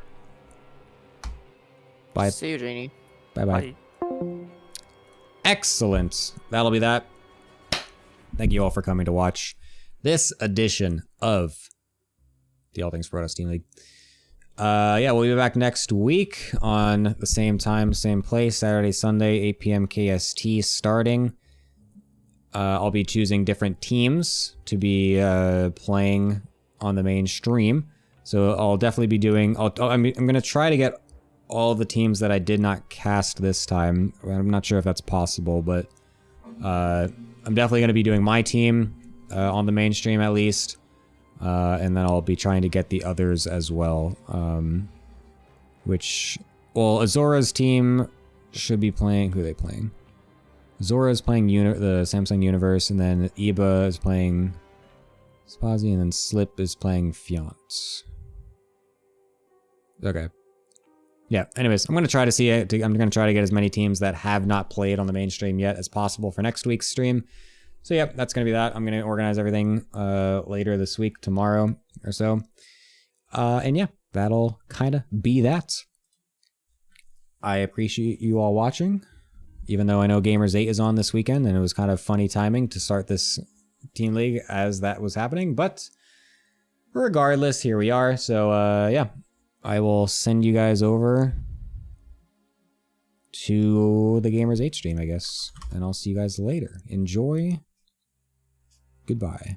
Bye. See you, Janie. Bye-bye. Excellent. That'll be that. Thank you all for coming to watch this edition of the All Things Protoss Team League. Yeah, we'll be back next week on the same time, same place, Saturday, Sunday, 8 p.m. KST starting. I'll be choosing different teams to be playing on the main stream. So I'll definitely be doing... I'm going to try to get all the teams that I did not cast this time. I'm not sure if that's possible, but I'm definitely going to be doing my team on the main stream at least. And then I'll be trying to get the others as well. Which... Well, Azora's team should be playing... Who are they playing? Zora is playing the Samsung Universe, and then Iba is playing Spazi, and then Slip is playing Fiance. Okay. Yeah, anyways, I'm going to try to see it. I'm going to try to get as many teams that have not played on the main stream yet as possible for next week's stream. So yeah, that's going to be that. I'm going to organize everything later this week, tomorrow or so. And yeah, that'll kind of be that. I appreciate you all watching, even though I know Gamers 8 is on this weekend, and it was kind of funny timing to start this team league as that was happening. But regardless, here we are. So yeah, I will send you guys over to the Gamers 8 stream, I guess. And I'll see you guys later. Enjoy. Goodbye.